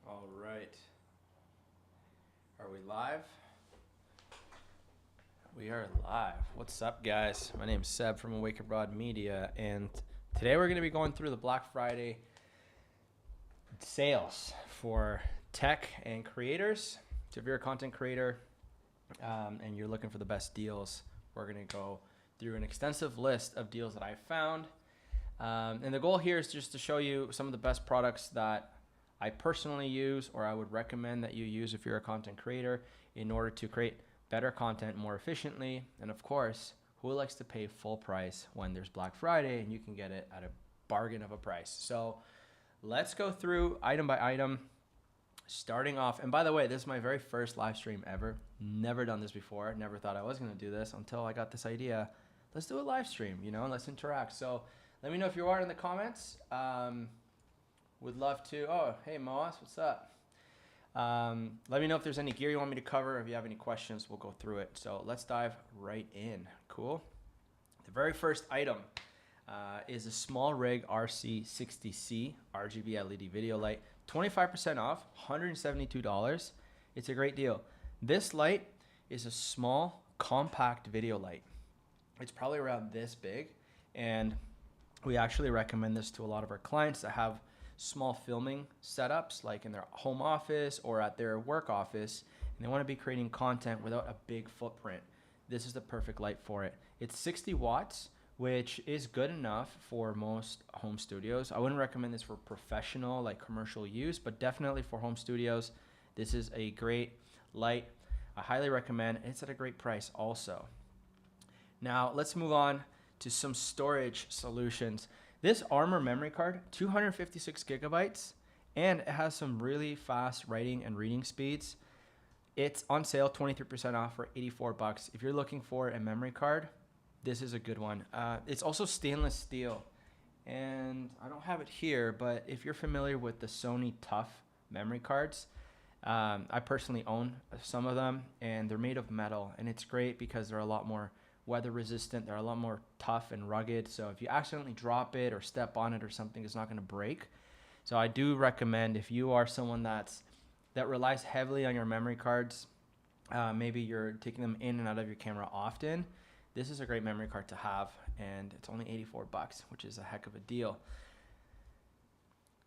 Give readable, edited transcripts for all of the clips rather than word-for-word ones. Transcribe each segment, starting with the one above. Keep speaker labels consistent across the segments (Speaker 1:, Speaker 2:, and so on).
Speaker 1: All right. Are we live? We are live. What's up, guys? My name's Seb from Awake Abroad Media, and today we're going to be going through the Black Friday sales for tech and creators. So if you're a content creator and you're looking for the best deals, we're going to go through an extensive list of deals that I found. And the goal here is just to show you some of the best products that I personally use, or I would recommend that you use if you're a content creator, in order to create better content more efficiently. And of course, who likes to pay full price when there's Black Friday and you can get it at a bargain of a price? So let's go through item by item, starting off. And by the way, this is my very first live stream ever. Never done this before. Never thought I was going to do this until I got this idea. Let's do a live stream, and let's interact. So let me know if you are in the comments. Would love to. Oh, hey, Moas, what's up? Let me know if there's any gear you want me to cover. If you have any questions, we'll go through it. So let's dive right in. Cool. The very first item is a small rig RC60C RGB LED video light. 25% off, $172. It's a great deal. This light is a small, compact video light. It's probably around this big, and we actually recommend this to a lot of our clients that have small filming setups, like in their home office or at their work office, and they want to be creating content without a big footprint. This is the perfect light for it. It's 60 watts, which is good enough for most home studios. I wouldn't recommend this for professional, like commercial use, but definitely for home studios, this is a great light. I highly recommend. It's at a great price also. Now let's move on to some storage solutions. This Armor memory card, 256 gigabytes, and it has some really fast writing and reading speeds. It's on sale, 23% off for $84. If you're looking for a memory card, this is a good one. It's also stainless steel, and I don't have it here, but if you're familiar with the Sony Tough memory cards, I personally own some of them, and they're made of metal, and it's great because they're a lot more weather resistant. They're a lot more tough and rugged. So if you accidentally drop it or step on it or something, it's not going to break. So I do recommend, if you are someone that relies heavily on your memory cards, maybe you're taking them in and out of your camera often, this is a great memory card to have, and it's only $84, which is a heck of a deal.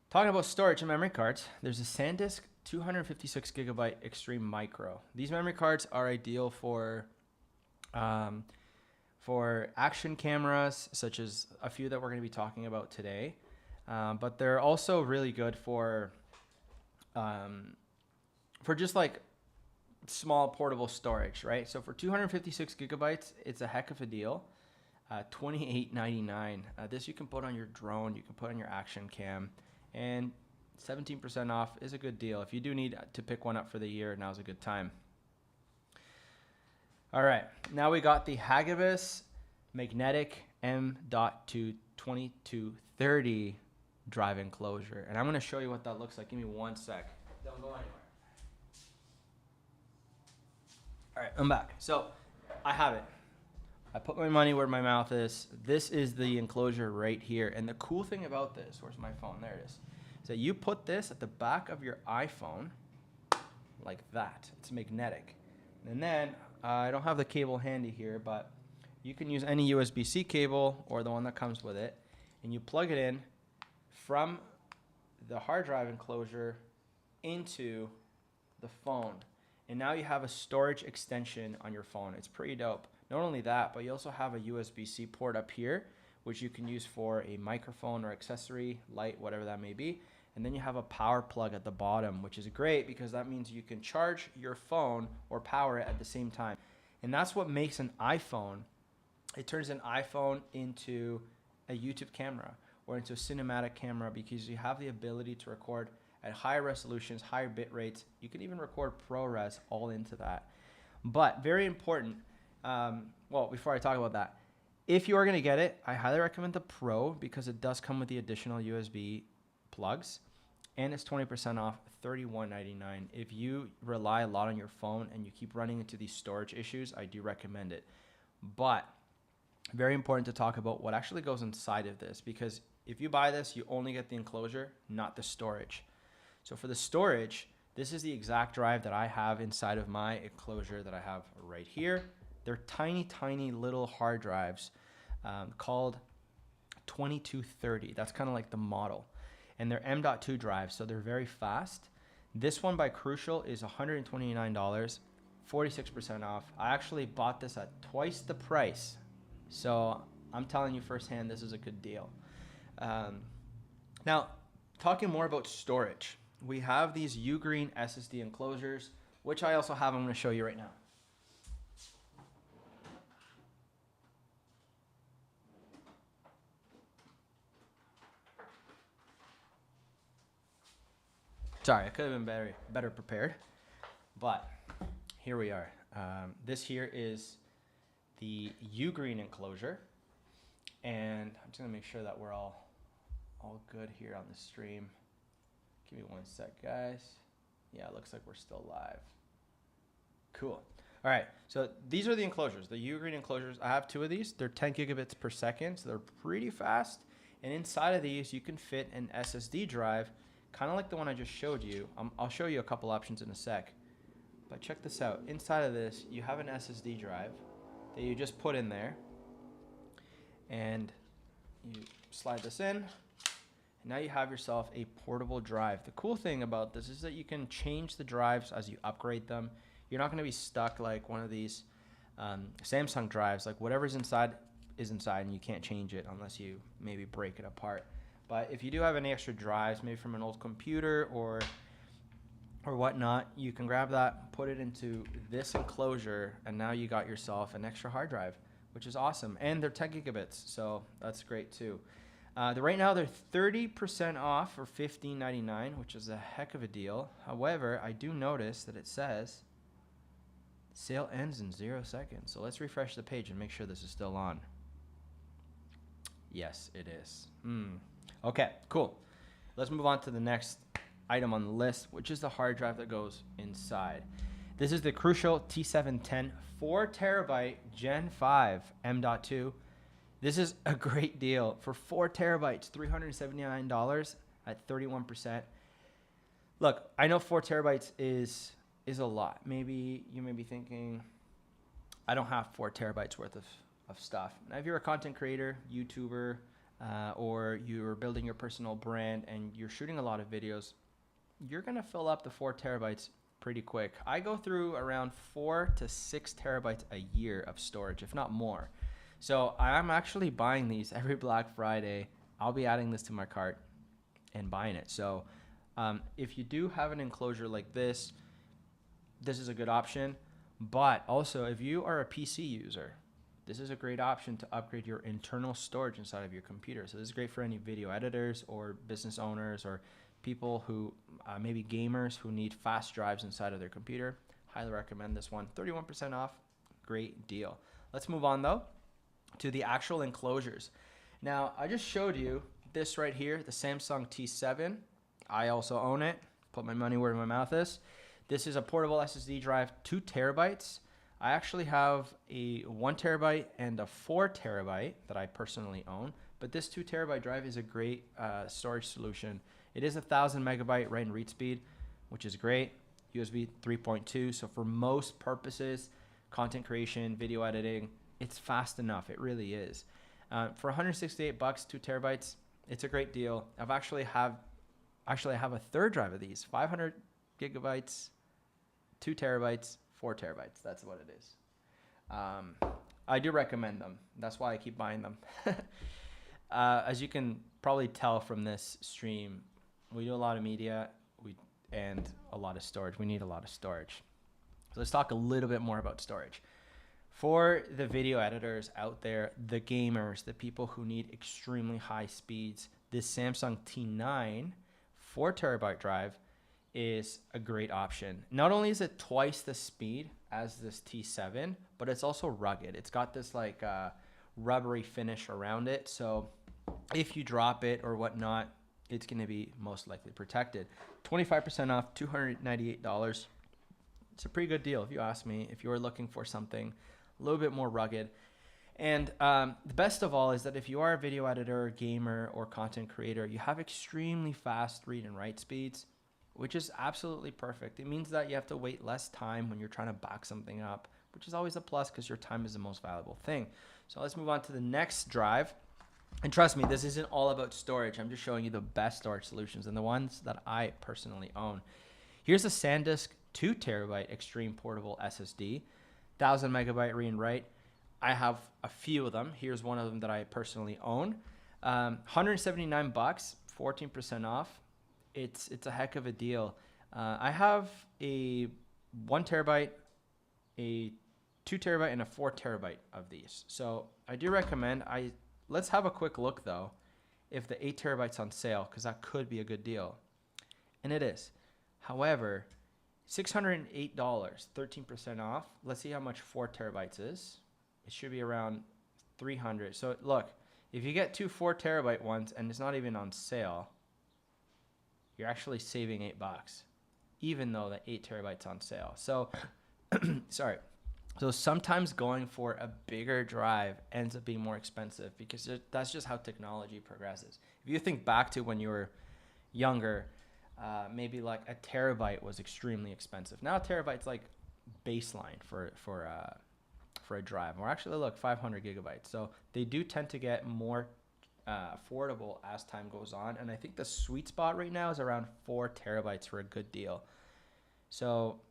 Speaker 1: Talking about storage and memory cards, there's a SanDisk 256 gigabyte Extreme Micro. These memory cards are ideal for action cameras, such as a few that we're going to be talking about today. But they're also really good for just like small portable storage, right? So for 256 gigabytes, it's a heck of a deal. $28.99. This you can put on your drone, you can put on your action cam, and 17% off is a good deal. If you do need to pick one up for the year, now's a good time. All right, now we got the Hagibis Magnetic M.2 2230 drive enclosure. And I'm going to show you what that looks like. Give me one sec. Don't go anywhere. All right, I'm back. So I have it. I put my money where my mouth is. This is the enclosure right here. And the cool thing about this, where's my phone? There it is. So you put this at the back of your iPhone like that. It's magnetic. And then I don't have the cable handy here, but you can use any USB-C cable or the one that comes with it, and you plug it in from the hard drive enclosure into the phone. And now you have a storage extension on your phone. It's pretty dope. Not only that, but you also have a USB-C port up here, which you can use for a microphone or accessory, light, whatever that may be. And then you have a power plug at the bottom, which is great because that means you can charge your phone or power it at the same time. And that's what makes an iPhone. It turns an iPhone into a YouTube camera or into a cinematic camera because you have the ability to record at higher resolutions, higher bit rates. You can even record ProRes all into that. But very important, well, before I talk about that, if you are going to get it, I highly recommend the Pro because it does come with the additional USB plugs. And it's 20% off, $31.99. If you rely a lot on your phone and you keep running into these storage issues, I do recommend it. But very important to talk about what actually goes inside of this, because if you buy this, you only get the enclosure, not the storage. So for the storage, this is the exact drive that I have inside of my enclosure that I have right here. They're tiny, tiny little hard drives called 2230. That's kind of like the model. And they're M.2 drives, so they're very fast. This one by Crucial is $129, 46% off. I actually bought this at twice the price. So I'm telling you firsthand, this is a good deal. Now, talking more about storage, we have these Ugreen SSD enclosures, which I also have. I'm going to show you right now. Sorry, I could have been better prepared, but here we are. This here is the Ugreen enclosure, and I'm just gonna make sure that we're all good here on the stream. Give me one sec, guys. Yeah, it looks like we're still live. Cool. All right, so these are the enclosures, the Ugreen enclosures. I have 2 of these. They're 10 gigabits per second, so they're pretty fast. And inside of these, you can fit an SSD drive, kind of like the one I just showed you. I'll show you a couple options in a sec. But check this out. Inside of this, you have an SSD drive that you just put in there. And you slide this in. And now you have yourself a portable drive. The cool thing about this is that you can change the drives as you upgrade them. You're not going to be stuck like one of these Samsung drives. Like whatever's inside is inside, and you can't change it unless you maybe break it apart. But if you do have any extra drives, maybe from an old computer or whatnot, you can grab that, put it into this enclosure, and now you got yourself an extra hard drive, which is awesome. And they're 10 gigabits, so that's great too. Right now they're 30% off for $15.99, which is a heck of a deal. However, I do notice that it says sale ends in 0 seconds. So let's refresh the page and make sure this is still on. Yes, it is. Okay, cool. Let's move on to the next item on the list, which is the hard drive that goes inside. This is the Crucial T710 4 terabyte Gen 5 M.2. This is a great deal for 4 terabytes, $379 at 31%. Look, I know 4 terabytes is a lot. Maybe you may be thinking, I don't have 4 terabytes worth of stuff. Now, if you're a content creator, YouTuber, or you're building your personal brand and you're shooting a lot of videos, you're going to fill up the 4 terabytes pretty quick. I go through around 4 to 6 terabytes a year of storage, if not more. So I'm actually buying these every Black Friday. I'll be adding this to my cart and buying it. So if you do have an enclosure like this, this is a good option. But also, if you are a PC user, this is a great option to upgrade your internal storage inside of your computer. So this is great for any video editors or business owners or people who maybe gamers who need fast drives inside of their computer. Highly recommend this one. 31% off. Great deal. Let's move on though to the actual enclosures. Now, I just showed you this right here, the Samsung T7. I also own it. Put my money where my mouth is. This is a portable SSD drive, 2 terabytes. I actually have a 1 terabyte and a 4 terabyte that I personally own, but this 2 terabyte drive is a great storage solution. It is 1,000 megabyte write and read speed, which is great. USB 3.2, so for most purposes, content creation, video editing, it's fast enough. It really is. For $168, 2 terabytes, it's a great deal. I actually have a third drive of these, 500 gigabytes, 2 terabytes, 4 terabytes. That's what it is. I do recommend them. That's why I keep buying them. As you can probably tell from this stream, we do a lot of media and a lot of storage. We need a lot of storage. So let's talk a little bit more about storage. For the video editors out there, the gamers, the people who need extremely high speeds, this Samsung T9 4 terabyte drive is a great option. Not only is it twice the speed as this T7, but it's also rugged. It's got this like rubbery finish around it. So if you drop it or whatnot, it's going to be most likely protected. 25% off, $298. It's a pretty good deal if you ask me, if you're looking for something a little bit more rugged. And the best of all is that if you are a video editor, gamer, or content creator, you have extremely fast read and write speeds. which is absolutely perfect. It means that you have to wait less time when you're trying to back something up, which is always a plus because your time is the most valuable thing. So let's move on to the next drive. And trust me, this isn't all about storage. I'm just showing you the best storage solutions and the ones that I personally own. Here's a SanDisk 2 terabyte extreme portable SSD, 1000 megabyte read and write. I have a few of them. Here's one of them that I personally own. $179, 14% off. It's a heck of a deal. I have a 1 terabyte, a 2 terabyte, and a 4 terabyte of these. So I do recommend. Let's have a quick look though, if the 8 terabytes on sale, because that could be a good deal, and it is. However, $608, 13% off. Let's see how much 4 terabytes is. It should be around 300. So look, if you get 2 4 terabyte ones and it's not even on sale, you're actually saving $8, even though the 8 terabytes on sale. So, sorry. So sometimes going for a bigger drive ends up being more expensive because that's just how technology progresses. If you think back to when you were younger, maybe like a terabyte was extremely expensive. Now a terabyte's like baseline for a drive. Or actually, look, 500 gigabytes. So they do tend to get more affordable as time goes on. And I think the sweet spot right now is around 4 terabytes for a good deal. So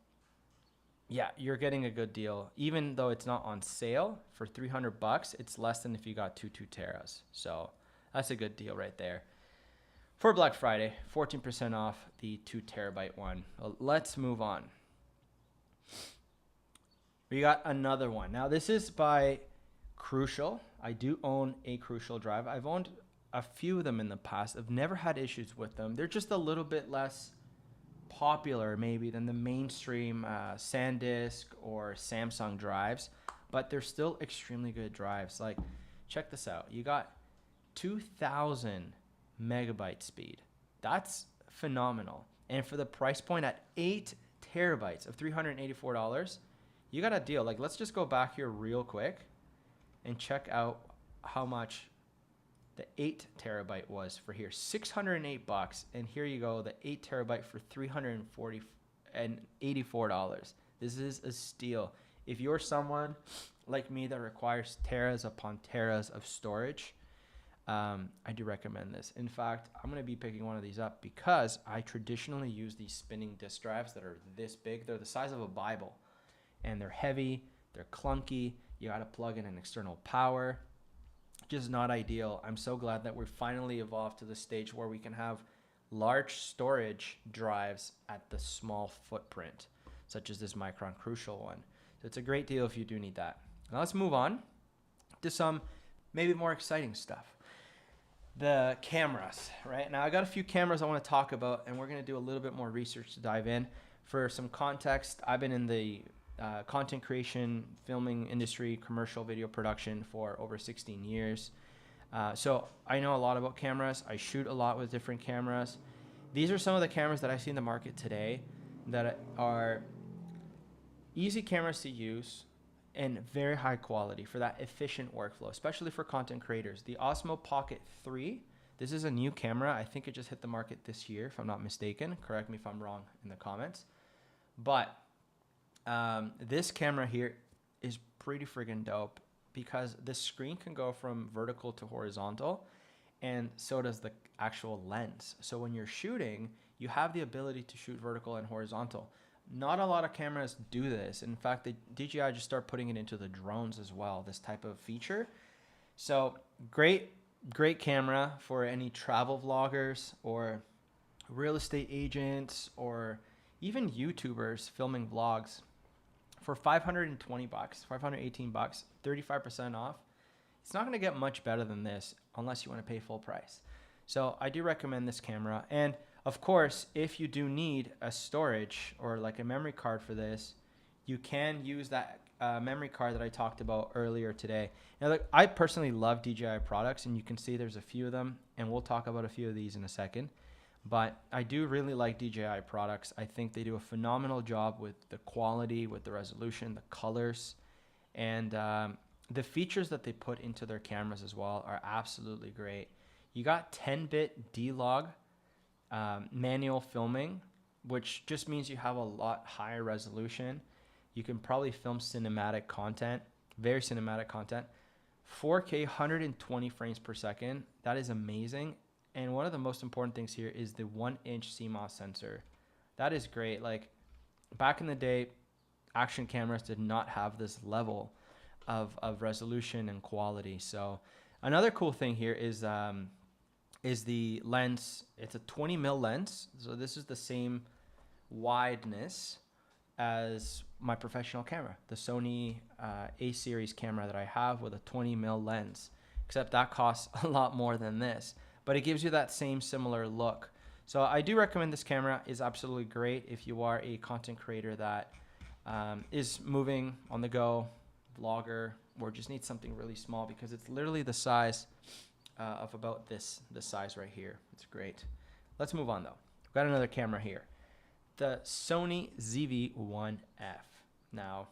Speaker 1: yeah, you're getting a good deal. Even though it's not on sale for $300, it's less than if you got 2 teras. So that's a good deal right there. For Black Friday, 14% off the 2 terabyte one. Well, let's move on. We got another one. Now this is by Crucial. I do own a Crucial drive. I've owned a few of them in the past. I've never had issues with them. They're just a little bit less popular maybe than the mainstream SanDisk or Samsung drives, but they're still extremely good drives. Like, check this out. You got 2000 megabyte speed. That's phenomenal. And for the price point at 8 terabytes of $384, you got a deal. Like, let's just go back here real quick and check out how much the 8 terabyte was for here. $608. And here you go, the 8 terabyte for $384. This is a steal. If you're someone like me that requires teras upon teras of storage, I do recommend this. In fact, I'm going to be picking one of these up because I traditionally use these spinning disk drives that are this big. They're the size of a Bible, and they're heavy, they're clunky. You got to plug in an external power. Just not ideal. I'm so glad that we're finally evolved to the stage where we can have large storage drives at the small footprint, such as this Micron Crucial one. So it's a great deal if you do need that. Now let's move on to some maybe more exciting stuff. The cameras, right? Now I got a few cameras I want to talk about, and we're going to do a little bit more research to dive in. For some context, I've been in the content creation, filming industry, commercial video production for over 16 years. So I know a lot about cameras. I shoot a lot with different cameras. These are some of the cameras that I see in the market today that are easy cameras to use and very high quality for that efficient workflow, especially for content creators. The Osmo Pocket 3, this is a new camera. I think it just hit the market this year, if I'm not mistaken. Correct me if I'm wrong in the comments. But this camera here is pretty friggin' dope because the screen can go from vertical to horizontal, and so does the actual lens. So when you're shooting, you have the ability to shoot vertical and horizontal. Not a lot of cameras do this. In fact, the DJI just start putting it into the drones as well, this type of feature. So great camera for any travel vloggers or real estate agents or even YouTubers filming vlogs. For $520, $518, 35% off. It's not going to get much better than this unless you want to pay full price. So I do recommend this camera. And of course, if you do need a storage or like a memory card for this, you can use that memory card that I talked about earlier today. Now, look, I personally love DJI products, and you can see there's a few of them, and we'll talk about a few of these in a second. But I do really like DJI products. I think they do a phenomenal job with the quality, with the resolution, the colors, and the features that they put into their cameras as well are absolutely great. You got 10-bit D-Log manual filming which just means you have a lot higher resolution. You can probably film cinematic content, very cinematic content. 4K, 120 frames per second. That is amazing. And one of the most important things here is the 1-inch CMOS sensor. That is great. Like back in the day, action cameras did not have this level of resolution and quality. So another cool thing here is the lens. It's a 20 mil lens. So this is the same wideness as my professional camera, the Sony A series camera that I have with a 20 mil lens, except that costs a lot more than this, but it gives you that same similar look. So I do recommend this camera. Is absolutely great if you are a content creator that is moving on the go, vlogger, or just needs something really small, because it's literally the size of about this size right here. It's great. Let's move on though. We've got another camera here, the Sony ZV-1F. Now,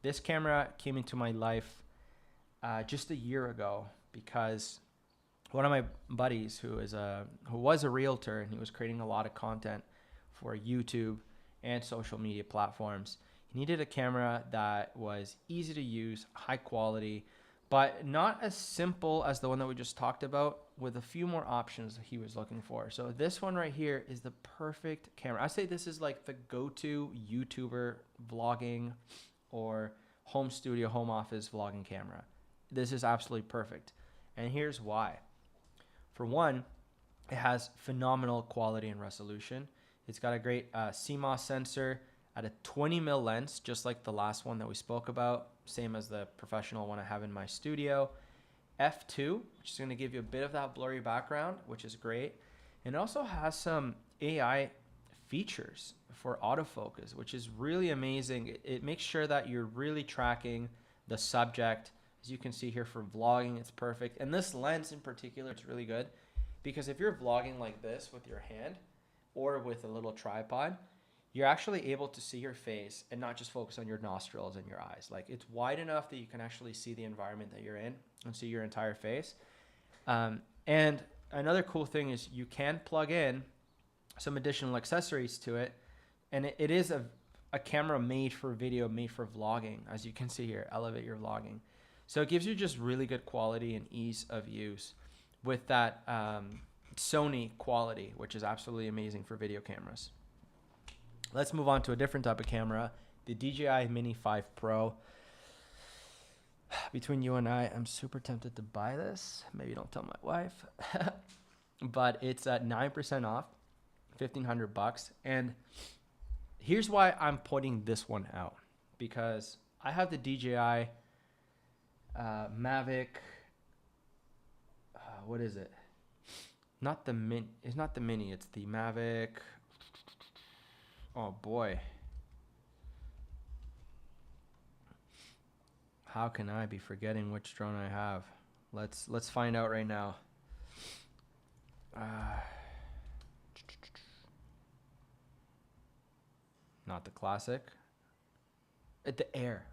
Speaker 1: this camera came into my life just a year ago because one of my buddies who was a realtor, and he was creating a lot of content for YouTube and social media platforms. He needed a camera that was easy to use, high quality, but not as simple as the one that we just talked about, with a few more options that he was looking for. So this one right here is the perfect camera. I say this is like the go-to YouTuber vlogging or home studio, home office vlogging camera. This is absolutely perfect. And here's why. For one, it has phenomenal quality and resolution. It's got a great CMOS sensor at a 20 mil lens, just like the last one that we spoke about, same as the professional one I have in my studio. F2, which is going to give you a bit of that blurry background, which is great. And it also has some AI features for autofocus, which is really amazing. It makes sure that you're really tracking the subject. As you can see here, for vlogging, it's perfect. And this lens in particular, it's really good, because if you're vlogging like this with your hand or with a little tripod, you're actually able to see your face and not just focus on your nostrils and your eyes. Like, it's wide enough that you can actually see the environment that you're in and see your entire face. And another cool thing is you can plug in some additional accessories to it. And it is a camera made for video, made for vlogging. As you can see here, elevate your vlogging. So it gives you just really good quality and ease of use with that Sony quality, which is absolutely amazing for video cameras. Let's move on to a different type of camera, the DJI Mini 5 Pro. Between you and I, I'm super tempted to buy this. Maybe don't tell my wife. But it's at 9% off, $1,500. And here's why I'm putting this one out. Because I have the DJI Mavic, what is it? Not the Mini. It's not the Mini. It's the Mavic. Oh boy. How can I be forgetting which drone I have? Let's find out right now. Not the classic. The Air.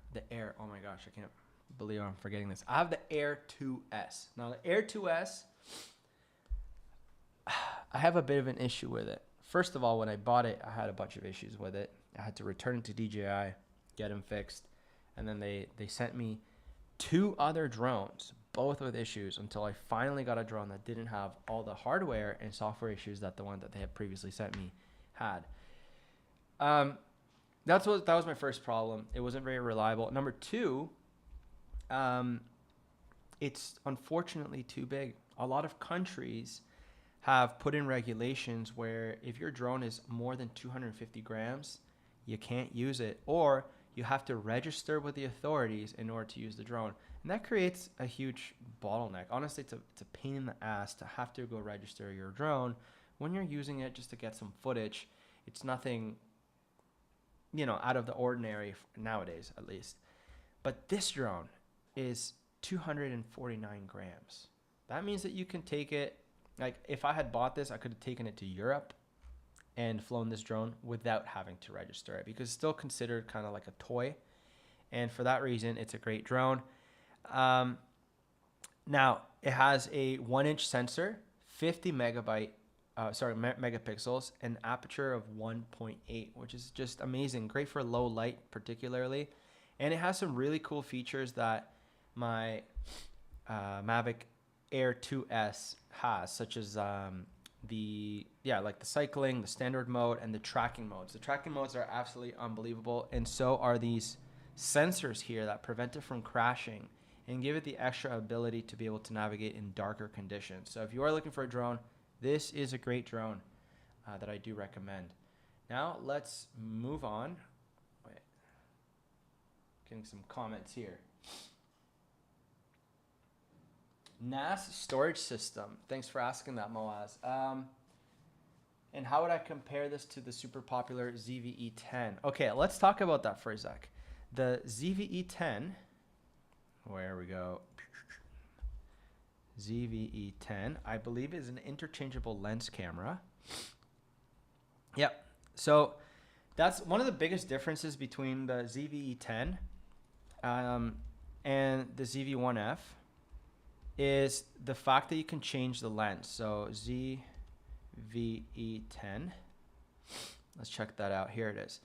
Speaker 1: Oh my gosh, I can't believe I'm forgetting this. I have the Air 2S. Now the Air 2S, I have a bit of an issue with it. First of all, when I bought it, I had a bunch of issues with it. I had to return it to DJI, get them fixed, and then they sent me 2 other drones, both with issues, until I finally got a drone that didn't have all the hardware and software issues that the one that they had previously sent me had. That was my first problem. It wasn't very reliable. Number 2, it's unfortunately too big. A lot of countries have put in regulations where if your drone is more than 250 grams, you can't use it, or you have to register with the authorities in order to use the drone. And that creates a huge bottleneck. Honestly, it's a pain in the ass to have to go register your drone when you're using it just to get some footage. It's nothing, out of the ordinary nowadays, at least. But this drone is 249 grams. That means that you can take it. Like, if I had bought this, I could have taken it to Europe and flown this drone without having to register it, because it's still considered kind of like a toy. And for that reason, it's a great drone. Now, it has a 1-inch sensor, 50 megabyte megapixels, an aperture of 1.8, which is just amazing. Great for low light, particularly. And it has some really cool features that my Mavic Air 2S has, such as the cycling, the standard mode, and the tracking modes. The tracking modes are absolutely unbelievable, and so are these sensors here that prevent it from crashing and give it the extra ability to be able to navigate in darker conditions. So if you are looking for a drone, this is a great drone that I do recommend. Now let's move on. Wait, getting some comments here. NAS storage system. Thanks for asking that, Moaz. And how would I compare this to the super popular ZVE10? Okay, let's talk about that for a sec. The ZVE10, where we go, ZVE10, I believe is an interchangeable lens camera. Yep. So that's one of the biggest differences between the ZVE10 and the ZV-1F is the fact that you can change the lens. So ZVE10, let's check that out. Here it is.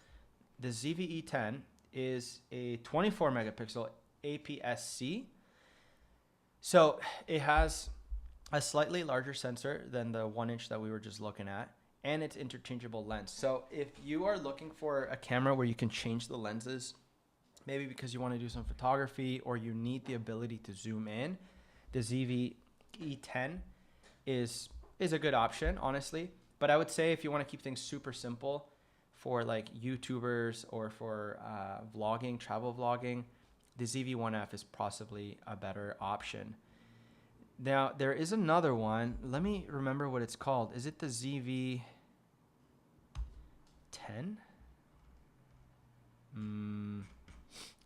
Speaker 1: The ZVE10 is a 24 megapixel APS-C. So it has a slightly larger sensor than the 1-inch that we were just looking at, and it's interchangeable lens. So if you are looking for a camera where you can change the lenses, maybe because you want to do some photography or you need the ability to zoom in, the ZVE10 is a good option, honestly. But I would say if you want to keep things super simple for like YouTubers or for vlogging, travel vlogging, the ZV-1F is possibly a better option. Now, there is another one. Let me remember what it's called. Is it the ZV-10?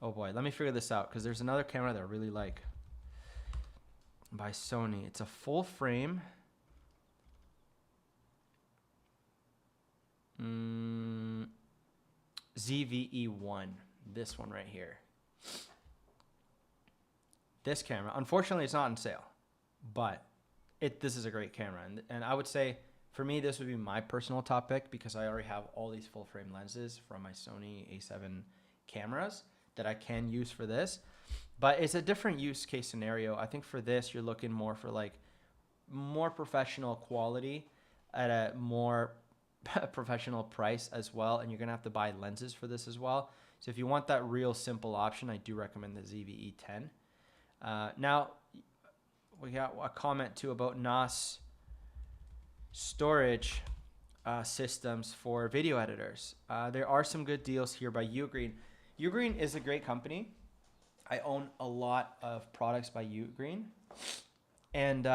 Speaker 1: Oh boy, let me figure this out, because there's another camera that I really like by Sony. It's a full frame. ZVE1. This one right here. This camera, unfortunately, it's not on sale, but this is a great camera. And I would say, for me, this would be my personal top pick because I already have all these full frame lenses from my Sony A7 cameras that I can use for this. But it's a different use case scenario. I think for this, you're looking more for like more professional quality at a more professional price as well. And you're going to have to buy lenses for this as well. So if you want that real simple option, I do recommend the ZVE10. Now, we got a comment too about NAS storage systems for video editors. There are some good deals here by Ugreen. Ugreen is a great company. I own a lot of products by Ugreen. And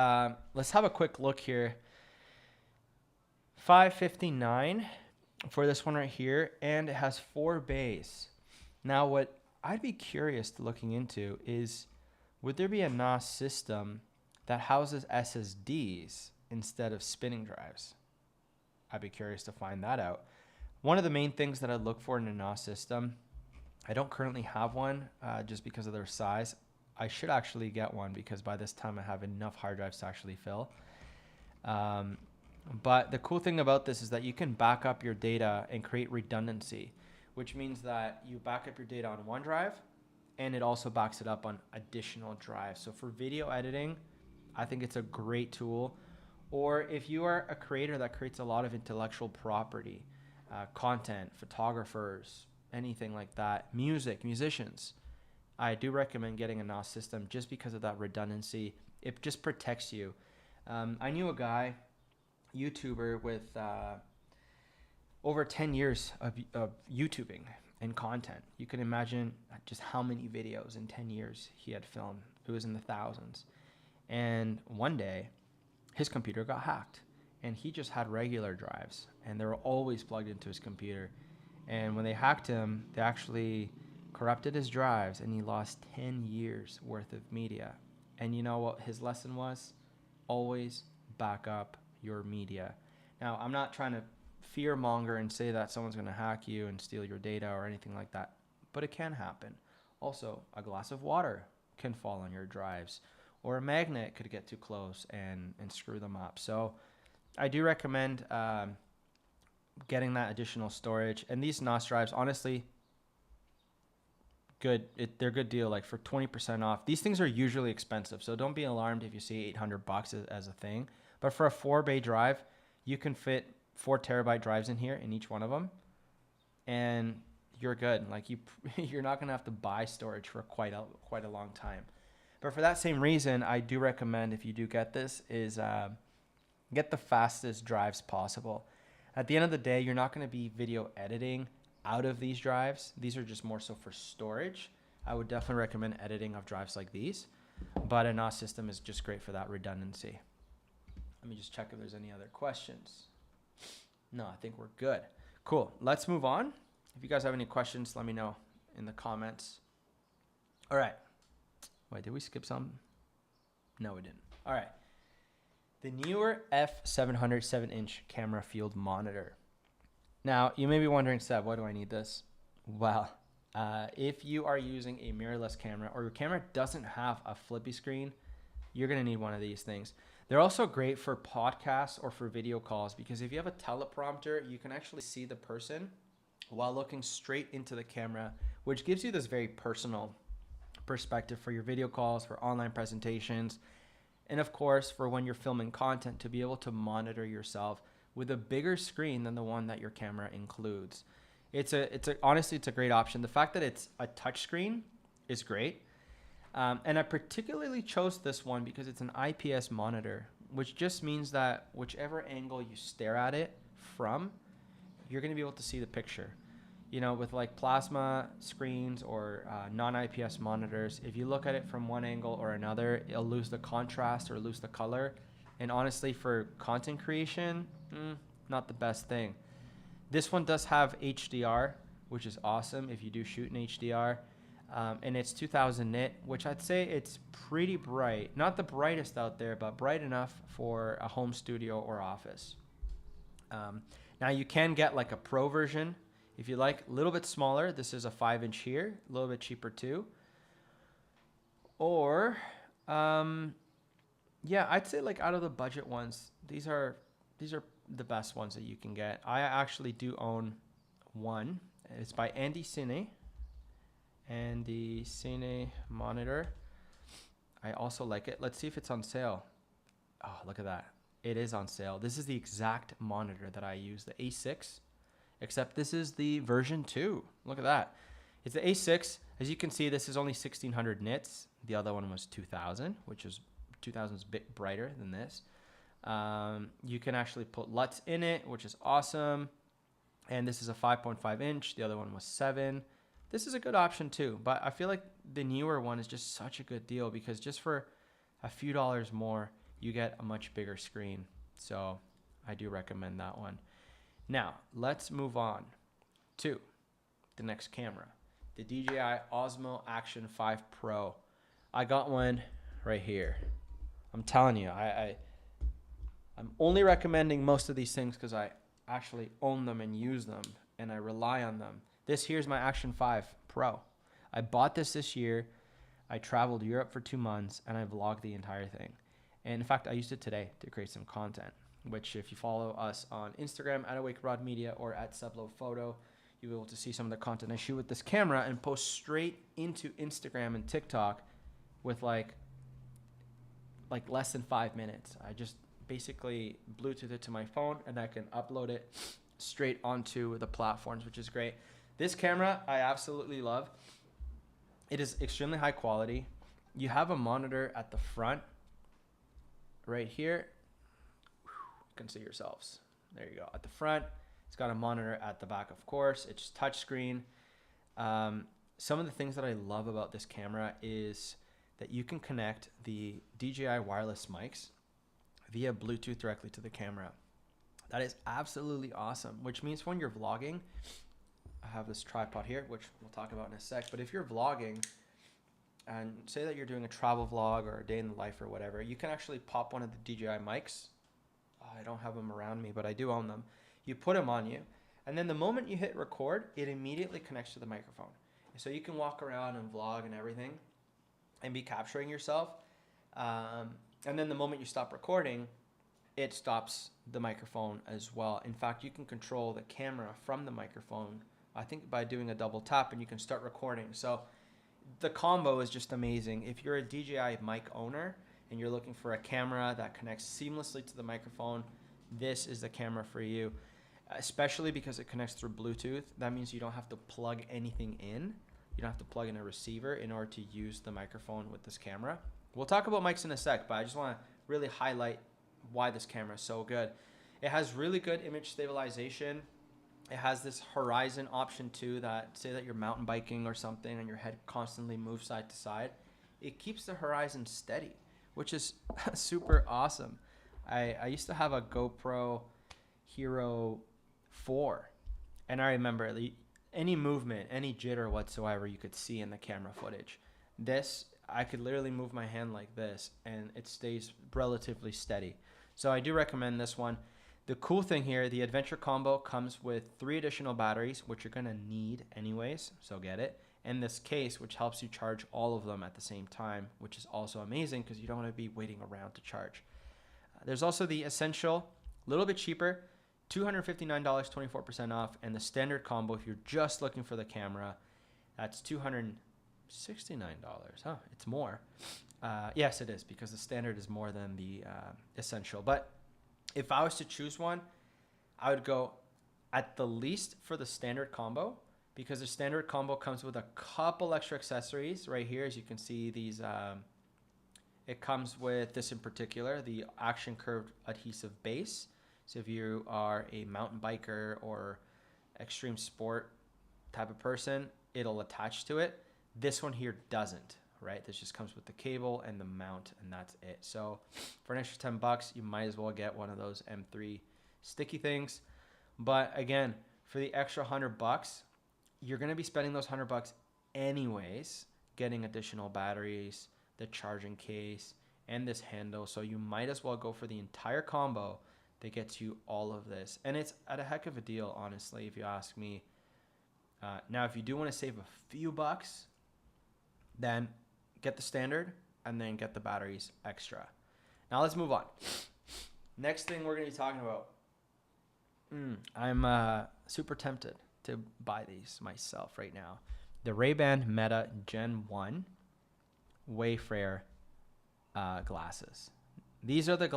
Speaker 1: let's have a quick look here. $559 for this one right here, and it has 4 bays. Now, what I'd be curious to looking into is, would there be a NAS system that houses SSDs instead of spinning drives? I'd be curious to find that out. One of the main things that I look for in a NAS system, I don't currently have one just because of their size. I should actually get one because by this time I have enough hard drives to actually fill. But the cool thing about this is that you can back up your data and create redundancy, which means that you back up your data on one drive and it also backs it up on additional drives. So for video editing, I think it's a great tool. Or if you are a creator that creates a lot of intellectual property, content, photographers, anything like that, musicians, I do recommend getting a NAS system just because of that redundancy. It just protects you. I knew a guy, YouTuber with over 10 years of YouTubing and content. You can imagine just how many videos in 10 years he had filmed. It was in the thousands. And one day, his computer got hacked. And he just had regular drives. And they were always plugged into his computer. And when they hacked him, they actually corrupted his drives. And he lost 10 years worth of media. And you know what his lesson was? Always back up your media. Now, I'm not trying to fear monger and say that someone's going to hack you and steal your data or anything like that, but it can happen. Also, a glass of water can fall on your drives, or a magnet could get too close and screw them up. So I do recommend getting that additional storage. And these NOS drives, honestly, good. They're a good deal. Like for 20% off. These things are usually expensive, so don't be alarmed if you see $800 as a thing. But for a 4-bay drive, you can fit 4 terabyte drives in here in each one of them, and you're good. Like you're not gonna have to buy storage for quite a long time. But for that same reason, I do recommend, if you do get this, is get the fastest drives possible. At the end of the day, you're not going to be video editing out of these drives. These are just more so for storage. I would definitely recommend editing of drives like these, but a NOS system is just great for that redundancy. Let me just check if there's any other questions. No, I think we're good. Cool. Let's move on. If you guys have any questions, let me know in the comments. All right. Wait, did we skip some? No, we didn't. All right. The newer F700 7-inch camera field monitor. Now, you may be wondering, Seb, why do I need this? Well, if you are using a mirrorless camera or your camera doesn't have a flippy screen, you're going to need one of these things. They're also great for podcasts or for video calls, because if you have a teleprompter, you can actually see the person while looking straight into the camera, which gives you this very personal perspective for your video calls, for online presentations, and of course, for when you're filming content, to be able to monitor yourself with a bigger screen than the one that your camera includes. Honestly, it's a great option. The fact that it's a touch screen is great. And I particularly chose this one because it's an IPS monitor, which just means that whichever angle you stare at it from, you're going to be able to see the picture. You know, with like plasma screens or non-IPS monitors, if you look at it from one angle or another, it'll lose the contrast or lose the color. And honestly, for content creation, not the best thing. This one does have HDR, which is awesome if you do shoot in HDR. And it's 2000 nit, which I'd say it's pretty bright. Not the brightest out there, but bright enough for a home studio or office. Now you can get like a pro version if you like, a little bit smaller. This is a 5-inch here, a little bit cheaper too. Or, yeah, I'd say like out of the budget ones, these are the best ones that you can get. I actually do own one. It's by Andy Cine. And the Cine monitor, I also like it. Let's see if it's on sale. Oh, look at that. It is on sale. This is the exact monitor that I use, the A6, except this is the version 2. Look at that. It's the A6. As you can see, this is only 1600 nits. The other one was 2000, which is 2000 is a bit brighter than this. You can actually put LUTs in it, which is awesome. And this is a 5.5 inch. The other one was 7. This is a good option too, but I feel like the newer one is just such a good deal because just for a few dollars more, you get a much bigger screen. So I do recommend that one. Now, let's move on to the next camera, the DJI Osmo Action 5 Pro. I got one right here. I'm telling you, I'm only recommending most of these things because I actually own them and use them and I rely on them. This here's my Action 5 Pro. I bought this year. I traveled Europe for 2 months and I vlogged the entire thing. And in fact, I used it today to create some content, which if you follow us on Instagram at AwakeRodMedia or at SubloPhoto, you'll be able to see some of the content I shoot with this camera and post straight into Instagram and TikTok with like less than 5 minutes. I just basically Bluetooth it to my phone and I can upload it straight onto the platforms, which is great. This camera I absolutely love. It is extremely high quality. You have a monitor at the front right here. You can see yourselves. There you go. At the front, it's got a monitor at the back, of course. It's touchscreen. Some of the things that I love about this camera is that you can connect the DJI wireless mics via Bluetooth directly to the camera. That is absolutely awesome, which means when you're vlogging, I have this tripod here, which we'll talk about in a sec, but if you're vlogging and say that you're doing a travel vlog or a day in the life or whatever, you can actually pop one of the DJI mics. I don't have them around me, but I do own them. You put them on you, and then the moment you hit record, it immediately connects to the microphone. So you can walk around and vlog and everything and be capturing yourself. And then the moment you stop recording, it stops the microphone as well. In fact, you can control the camera from the microphone, I think by doing a double tap, and you can start recording. So the combo is just amazing. If you're a DJI mic owner and you're looking for a camera that connects seamlessly to the microphone, this is the camera for you, especially because it connects through Bluetooth. That means you don't have to plug anything in. You don't have to plug in a receiver in order to use the microphone with this camera. We'll talk about mics in a sec, but I just want to really highlight why this camera is so good. It has really good image stabilization. It has this horizon option too, that say that you're mountain biking or something and your head constantly moves side to side. It keeps the horizon steady, which is super awesome. I used to have a GoPro Hero 4, and I remember any movement, any jitter whatsoever you could see in the camera footage. This, I could literally move my hand like this and it stays relatively steady. So I do recommend this one. The cool thing here, the Adventure Combo comes with 3 additional batteries, which you're gonna need anyways, so get it. And this case, which helps you charge all of them at the same time, which is also amazing because you don't want to be waiting around to charge. There's also the Essential, a little bit cheaper, $259, 24% off, and the Standard Combo, if you're just looking for the camera, that's $269. Huh, it's more. Yes, it is, because the Standard is more than the Essential. But if I was to choose one, I would go at the least for the Standard Combo, because the Standard Combo comes with a couple extra accessories right here. As you can see, these it comes with this in particular, the action curved adhesive base. So if you are a mountain biker or extreme sport type of person, it'll attach to it. This one here doesn't, right? This just comes with the cable and the mount, and that's it. So for an extra $10, you might as well get one of those M3 sticky things. But again, for the extra $100, you're going to be spending those $100 anyways, getting additional batteries, the charging case, and this handle. So you might as well go for the entire combo that gets you all of this. And it's at a heck of a deal, honestly, if you ask me. Now, if you do want to save a few bucks, then get the Standard and then get the batteries extra. Now let's move on. Next thing we're going to be talking about. I'm super tempted to buy these myself right now. The Ray-Ban Meta Gen 1 Wayfarer glasses. These are the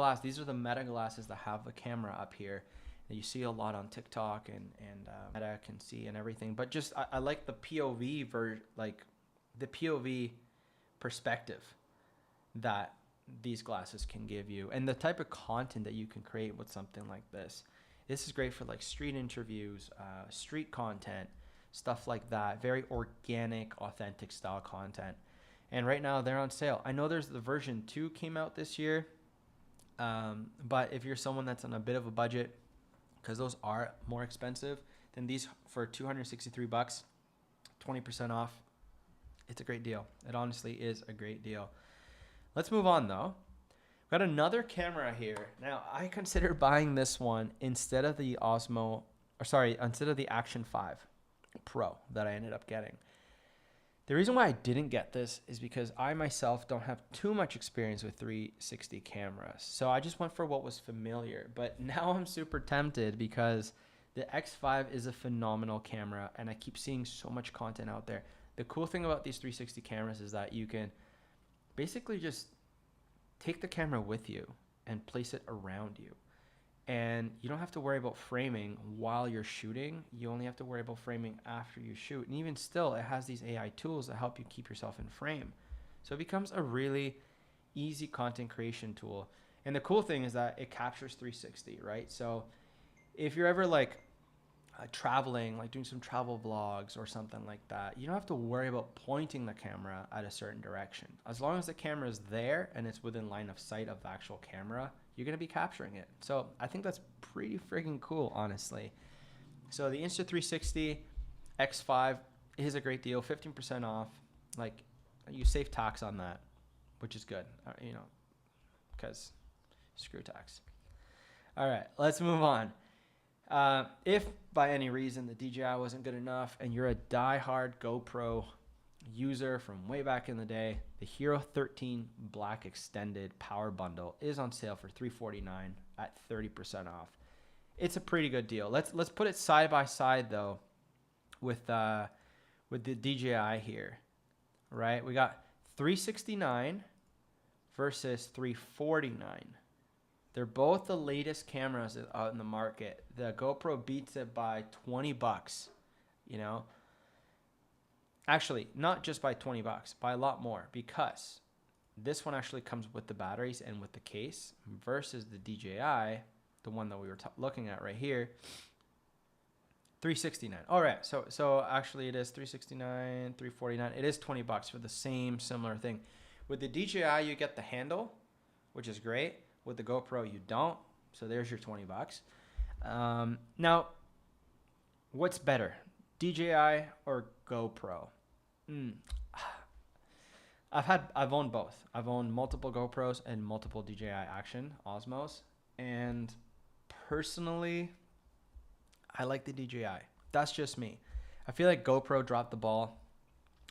Speaker 1: Meta glasses that have a camera up here that you see a lot on TikTok and Meta can see and everything. But just I like the POV the POV perspective that these glasses can give you, and the type of content that you can create with something like this. This is great for like street interviews, street content, stuff like that. Very organic, authentic style content. And right now they're on sale. I know there's the version 2 came out this year. But if you're someone that's on a bit of a budget, because those are more expensive than these, for $263, 20% off, it's a great deal. It honestly is a great deal. Let's move on though. Got another camera here. Now I consider buying this one instead of the instead of the Action 5 Pro that I ended up getting. The reason why I didn't get this is because I myself don't have too much experience with 360 cameras. So I just went for what was familiar. But now I'm super tempted because the X5 is a phenomenal camera and I keep seeing so much content out there. The cool thing about these 360 cameras is that you can basically just take the camera with you and place it around you. And you don't have to worry about framing while you're shooting. You only have to worry about framing after you shoot. And even still, it has these AI tools that help you keep yourself in frame. So it becomes a really easy content creation tool. And the cool thing is that it captures 360, right? So if you're ever like traveling, like doing some travel vlogs or something like that, you don't have to worry about pointing the camera at a certain direction. As long as the camera is there and it's within line of sight of the actual camera, you're going to be capturing it. So I think that's pretty freaking cool, honestly. So the Insta360 X5 is a great deal, 15% off. Like, you save tax on that, which is good, because screw tax. All right, let's move on. If by any reason the DJI wasn't good enough and you're a diehard GoPro user from way back in the day, the Hero 13 Black Extended Power Bundle is on sale for $349 at 30% off. It's a pretty good deal. Let's put it side by side though with the DJI here, right? We got $369 versus $349. They're both the latest cameras out in the market. The GoPro beats it by 20 bucks, you know. Actually, not just by 20 bucks, by a lot more, because this one actually comes with the batteries and with the case versus the DJI, the one that we were looking at right here, $369. All right, so actually it is $369, $349. It is 20 bucks for the same similar thing. With the DJI, you get the handle, which is great. With the GoPro, you don't. So there's your 20 bucks. Now, what's better, DJI or GoPro? I've owned both. I've owned multiple GoPros and multiple DJI Action Osmos, and personally, I like the DJI. That's just me. I feel like GoPro dropped the ball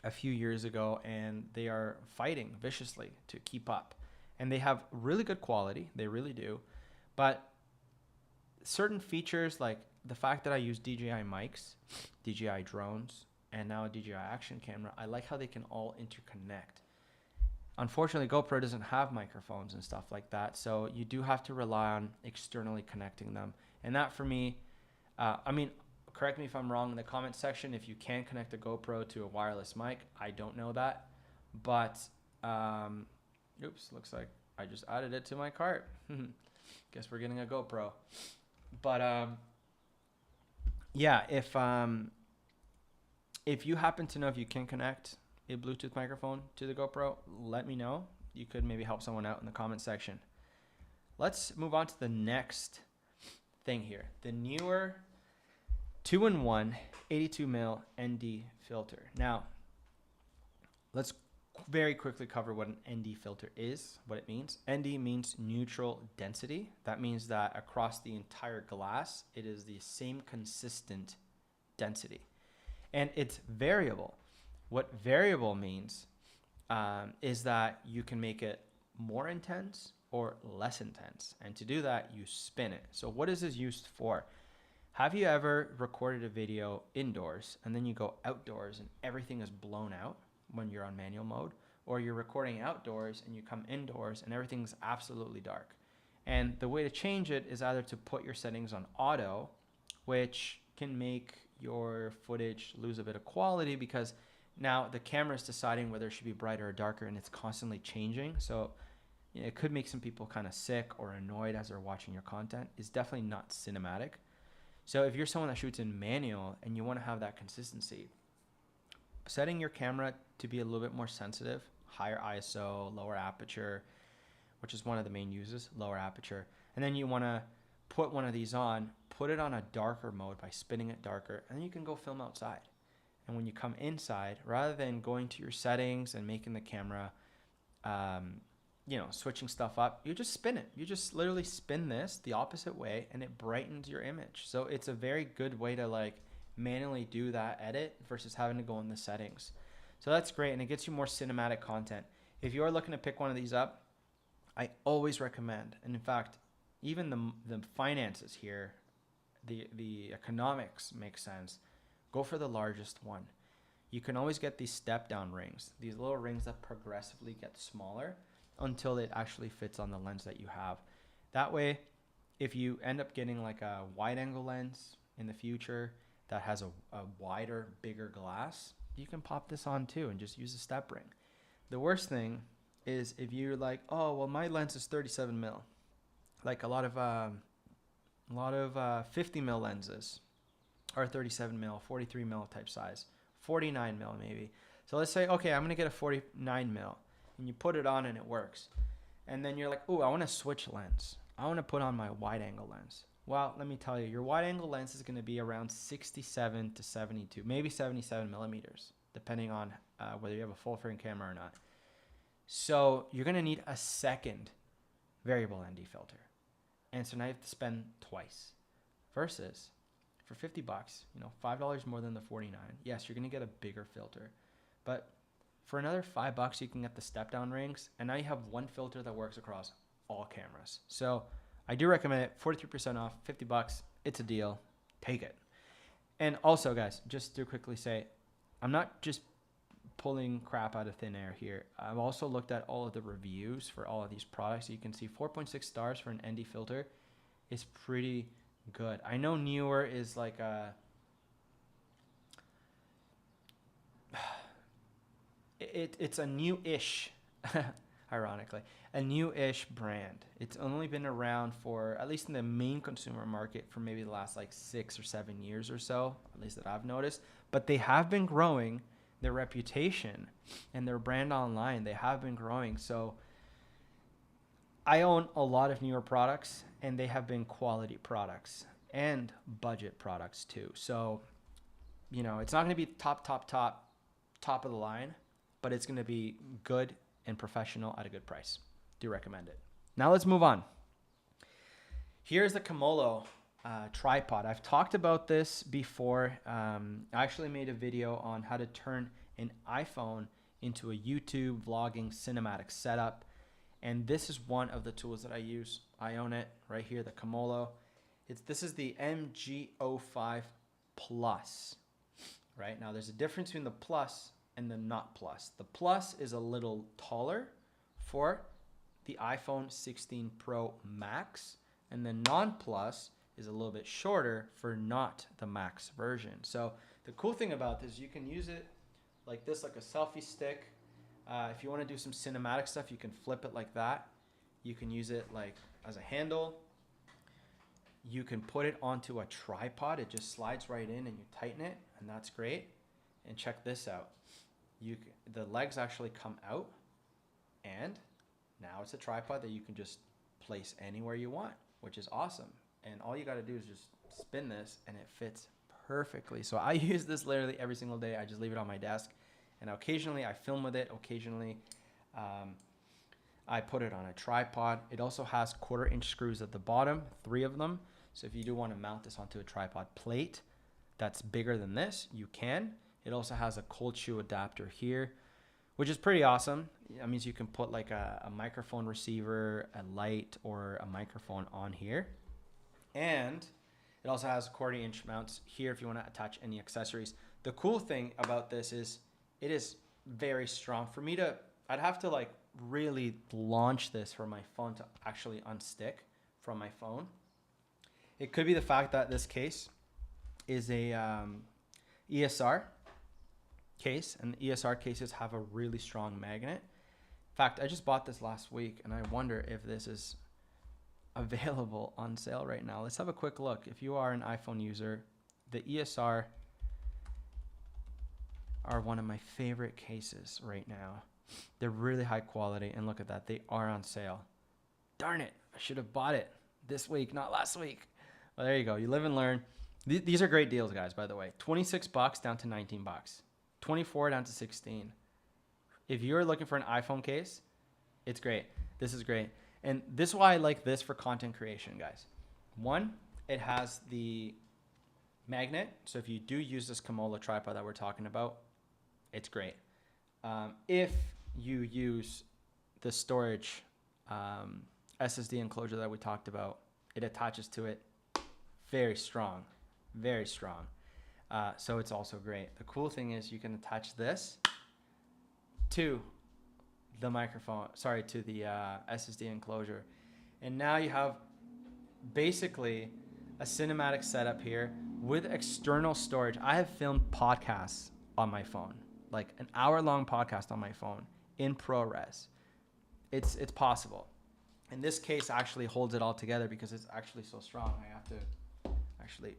Speaker 1: a few years ago, and they are fighting viciously to keep up. And they have really good quality. They really do. But certain features, like the fact that I use DJI mics, DJI drones, and now a DJI action camera, I like how they can all interconnect. Unfortunately, GoPro doesn't have microphones and stuff like that, so you do have to rely on externally connecting them. And that for me, I mean, correct me if I'm wrong in the comment section if you can connect a GoPro to a wireless mic. I don't know that. But, oops, looks like I just added it to my cart. Guess we're getting a GoPro. But, yeah, if you happen to know if you can connect a Bluetooth microphone to the GoPro, let me know. You could maybe help someone out in the comment section. Let's move on to the next thing here. The newer 2-in-1 82mm ND filter. Now, let's very quickly cover what an ND filter is, what it means. ND means neutral density. That means that across the entire glass, it is the same consistent density. And it's variable. What variable means is that you can make it more intense or less intense. And to do that, you spin it. So what is this used for? Have you ever recorded a video indoors and then you go outdoors and everything is blown out when you're on manual mode? Or you're recording outdoors and you come indoors and everything's absolutely dark. And the way to change it is either to put your settings on auto, which can make your footage lose a bit of quality because now the camera is deciding whether it should be brighter or darker and it's constantly changing. So it could make some people kind of sick or annoyed as they're watching your content. It's definitely not cinematic. So if you're someone that shoots in manual and you want to have that consistency, setting your camera to be a little bit more sensitive, higher ISO, lower aperture, which is one of the main uses, lower aperture. And then you want to put one of these on, put it on a darker mode by spinning it darker, and then you can go film outside. And when you come inside, rather than going to your settings and making the camera, switching stuff up, you just spin it. You just literally spin this the opposite way and it brightens your image. So it's a very good way to like manually do that edit versus having to go in the settings. So that's great, and it gets you more cinematic content. If you are looking to pick one of these up, I always recommend, and in fact, even the finances here, the economics make sense. Go for the largest one. You can always get these step down rings, these little rings that progressively get smaller until it actually fits on the lens that you have. That way, if you end up getting like a wide angle lens in the future that has a wider, bigger glass, you can pop this on too and just use a step ring. The worst thing is if you're like, oh, well, my lens is 37 mil. Like a lot of 50 mil lenses are 37 mil, 43 mil type size, 49 mil maybe. So let's say, okay, I'm going to get a 49 mil and you put it on and it works. And then you're like, oh, I want to switch lens. I want to put on my wide angle lens. Well, let me tell you, your wide angle lens is going to be around 67 to 72, maybe 77 millimeters, depending on whether you have a full frame camera or not. So you're going to need a second variable ND filter. And so now you have to spend twice versus for $50, $5 more than the 49. Yes, you're going to get a bigger filter, but For another $5, you can get the step down rings, and now you have one filter that works across all cameras. So I do recommend it. 43% off, $50. It's a deal. Take it. And also, guys, just to quickly say, I'm not just pulling crap out of thin air here. I've also looked at all of the reviews for all of these products. You can see 4.6 stars for an ND filter is pretty good. I know newer is like a it's a new-ish ironically a new-ish brand. It's only been around for, at least in the main consumer market, for maybe the last like 6 or 7 years or so, at least that I've noticed. But they have been growing their reputation and their brand online. They have been growing. So I own a lot of newer products, and they have been quality products and budget products too. So, you know, it's not going to be top of the line, but it's going to be good and professional at a good price. Do recommend it. Now let's move on. Here's the Camolo tripod. I've talked about this before. I actually made a video on how to turn an iPhone into a YouTube vlogging cinematic setup. And this is one of the tools that I use. I own it right here, the Camolo. This is the MG05 Plus. Right now, there's a difference between the Plus and the not Plus. The Plus is a little taller for the iPhone 16 Pro Max, and the non-Plus is a little bit shorter for not the Max version. So the cool thing about this, you can use it like this, like a selfie stick. If you want to do some cinematic stuff, you can flip it like that. You can use it like as a handle. You can put it onto a tripod. It just slides right in and you tighten it, and that's great. And check this out. The legs actually come out, and now it's a tripod that you can just place anywhere you want, which is awesome. And all you got to do is just spin this, and it fits perfectly. So I use this literally every single day. I just leave it on my desk, and occasionally I film with it. Occasionally I put it on a tripod. It also has 1/4-inch screws at the bottom, 3 of them. So if you do want to mount this onto a tripod plate that's bigger than this, you can. It also has a cold shoe adapter here, which is pretty awesome. That means you can put like a microphone receiver, a light, or a microphone on here. And it also has 1/4-inch mounts here if you want to attach any accessories. The cool thing about this is it is very strong. For me to, I'd have to like really launch this for my phone to actually unstick from my phone. It could be the fact that this case is a ESR case, and the ESR cases have a really strong magnet. In fact, I just bought this last week, and I wonder if this is available on sale right now. Let's have a quick look. If you are an iPhone user, the ESR are one of my favorite cases right now. They're really high quality, and look at that. They are on sale. Darn it. I should have bought it this week, not last week. Well, there you go. You live and learn. These are great deals, guys, by the way. $26 down to $19. $24 down to $16. If you're looking for an iPhone case, it's great. This is great. And this is why I like this for content creation, guys. One, it has the magnet. So if you do use this Camolo tripod that we're talking about, it's great. If you use the storage SSD enclosure that we talked about, it attaches to it. Very strong, very strong. So it's also great. The cool thing is you can attach this to the microphone, to the SSD enclosure. And now you have basically a cinematic setup here with external storage. I have filmed podcasts on my phone, like an hour-long podcast on my phone in ProRes. It's possible. And this case actually holds it all together because it's actually so strong. I have to actually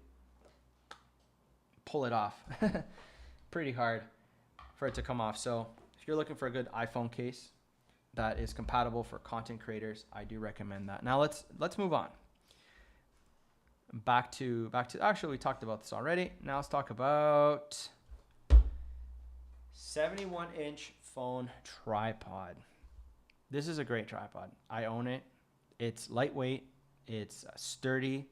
Speaker 1: pull it off pretty hard for it to come off. So if you're looking for a good iPhone case that is compatible for content creators, I do recommend that. Now let's move on. Back to actually we talked about this already. Now let's talk about 71-inch phone tripod. This is a great tripod. I own it. It's lightweight. It's sturdy.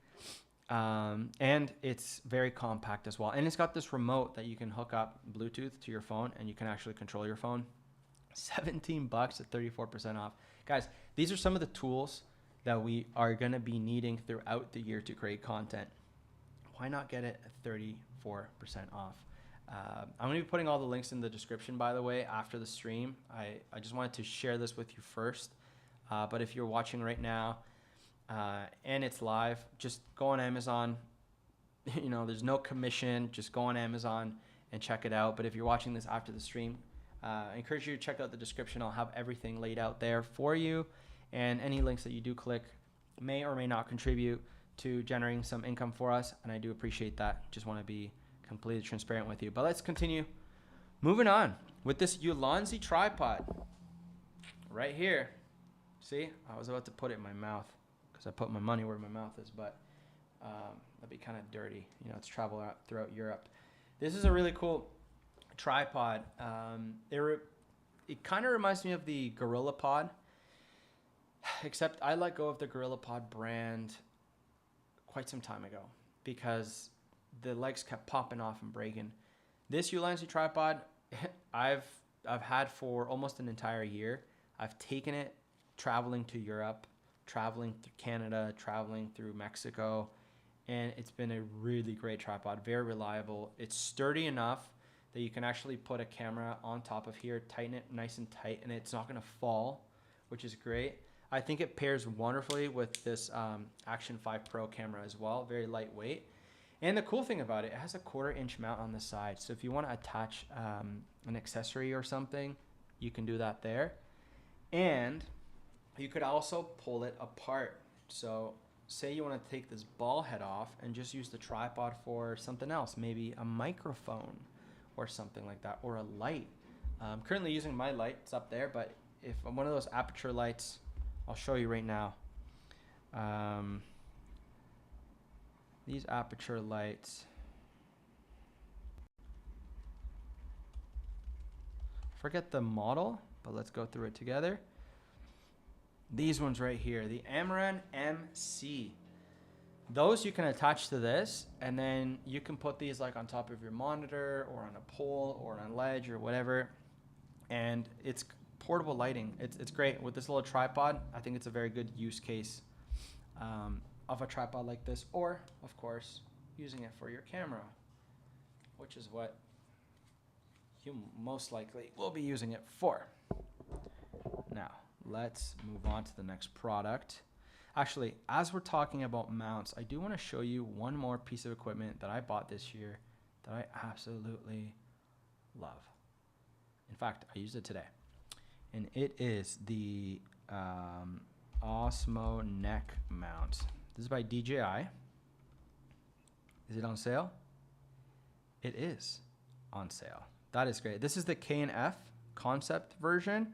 Speaker 1: And it's very compact as well. And it's got this remote that you can hook up Bluetooth to your phone, and you can actually control your phone. 17 bucks at 34% off. Guys, these are some of the tools that we are going to be needing throughout the year to create content. Why not get it at 34% off? I'm going to be putting all the links in the description, by the way, after the stream. I just wanted to share this with you first. But if you're watching right now and it's live, just go on Amazon. You know, there's no commission. Just go on Amazon and check it out. But if you're watching this after the stream, I encourage you to check out the description. I'll have everything laid out there for you. And any links that you do click may or may not contribute to generating some income for us. And I do appreciate that. Just want to be completely transparent with you. But let's continue moving on with this Ulanzi tripod right here. See, I was about to put it in my mouth because I put my money where my mouth is, but that'd be kind of dirty. You know, it's travel out throughout Europe. This is a really cool tripod. It kind of reminds me of the GorillaPod, except I let go of the GorillaPod brand quite some time ago because the legs kept popping off and breaking. This Ulanzi tripod, I've had for almost an entire year. I've taken it traveling to Europe, traveling through Canada, traveling through Mexico, and it's been a really great tripod, very reliable. It's sturdy enough that you can actually put a camera on top of here, tighten it nice and tight, and it's not going to fall, which is great. I think it pairs wonderfully with this Action 5 Pro camera as well, very lightweight. And the cool thing about it, it has a 1/4 inch mount on the side. So if you want to attach an accessory or something, you can do that there. And you could also pull it apart. So say you want to take this ball head off and just use the tripod for something else, maybe a microphone or something like that, or a light. I'm currently using my light, it's up there, but if I'm one of those aperture lights, I'll show you right now. These aperture lights, forget the model, but let's go through it together. These ones right here, the Amaran MC. Those you can attach to this, and then you can put these like on top of your monitor or on a pole or on a ledge or whatever. And it's portable lighting. It's great. With this little tripod, I think it's a very good use case of a tripod like this, or of course using it for your camera, which is what you most likely will be using it for. Now let's move on to the next product. Actually, as we're talking about mounts, I do want to show you one more piece of equipment that I bought this year that I absolutely love. In fact, I used it today, and it is the Osmo neck mount. This is by DJI. Is it on sale? It is on sale. That is great. This is the K&F concept version.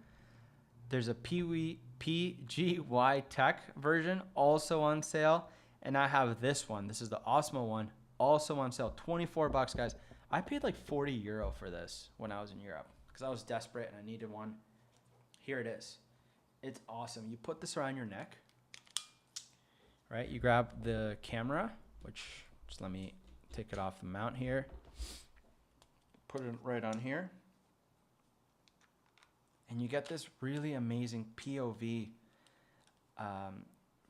Speaker 1: There's a PGY Tech version also on sale. And I have this one. This is the Osmo one, also on sale. 24 bucks, guys. I paid like 40 euro for this when I was in Europe because I was desperate and I needed one. Here it is. It's awesome. You put this around your neck, right? You grab the camera, which just let me take it off the mount here. Put it right on here. And you get this really amazing POV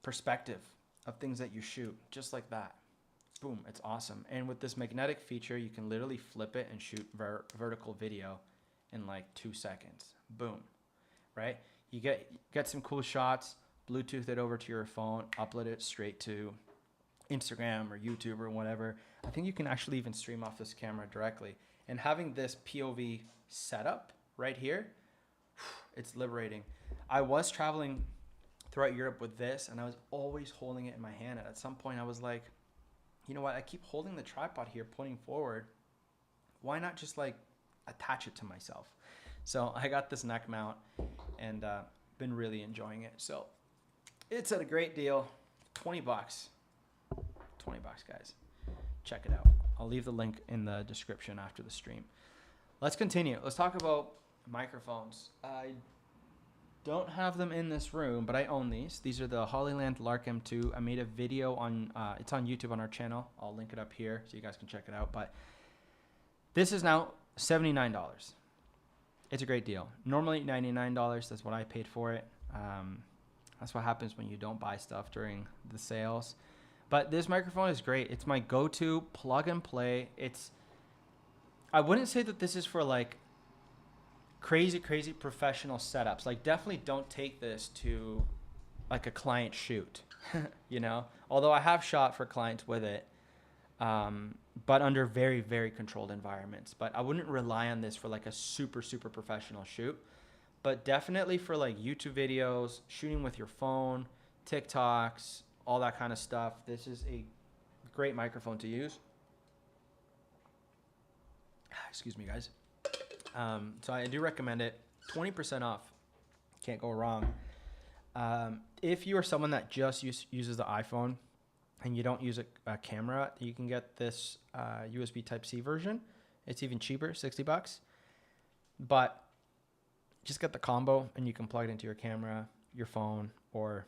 Speaker 1: perspective of things that you shoot, just like that. Boom, it's awesome. And with this magnetic feature, you can literally flip it and shoot vertical video in like 2 seconds. Boom, right? You get some cool shots, Bluetooth it over to your phone, upload it straight to Instagram or YouTube or whatever. I think you can actually even stream off this camera directly. And having this POV setup right here, it's liberating. I was traveling throughout Europe with this, and I was always holding it in my hand. And at some point, I was like, you know what? I keep holding the tripod here, pointing forward. Why not just like attach it to myself? So I got this neck mount, and been really enjoying it. So it's at a great deal. 20 bucks. 20 bucks, guys. Check it out. I'll leave the link in the description after the stream. Let's continue. Let's talk about microphones. I don't have them in this room, but I own these. These are the Hollyland Lark M2. I made a video on, it's on YouTube on our channel. I'll link it up here so you guys can check it out. But this is now $79. it's a great deal. Normally $99, that's what I paid for it. That's what happens when you don't buy stuff during the sales. But this microphone is great. It's my go-to plug and play. I wouldn't say that this is for like crazy professional setups. Like, definitely don't take this to like a client shoot, you know, although I have shot for clients with it, but under very controlled environments. But I wouldn't rely on this for like a super professional shoot, but definitely for like YouTube videos, shooting with your phone, TikToks, all that kind of stuff. This is a great microphone to use. Excuse me, guys. So I do recommend it. 20% off. Can't go wrong. If you are someone that just uses the iPhone and you don't use a camera, you can get this USB Type-C version. It's even cheaper, $60. But just get the combo and you can plug it into your camera, your phone, or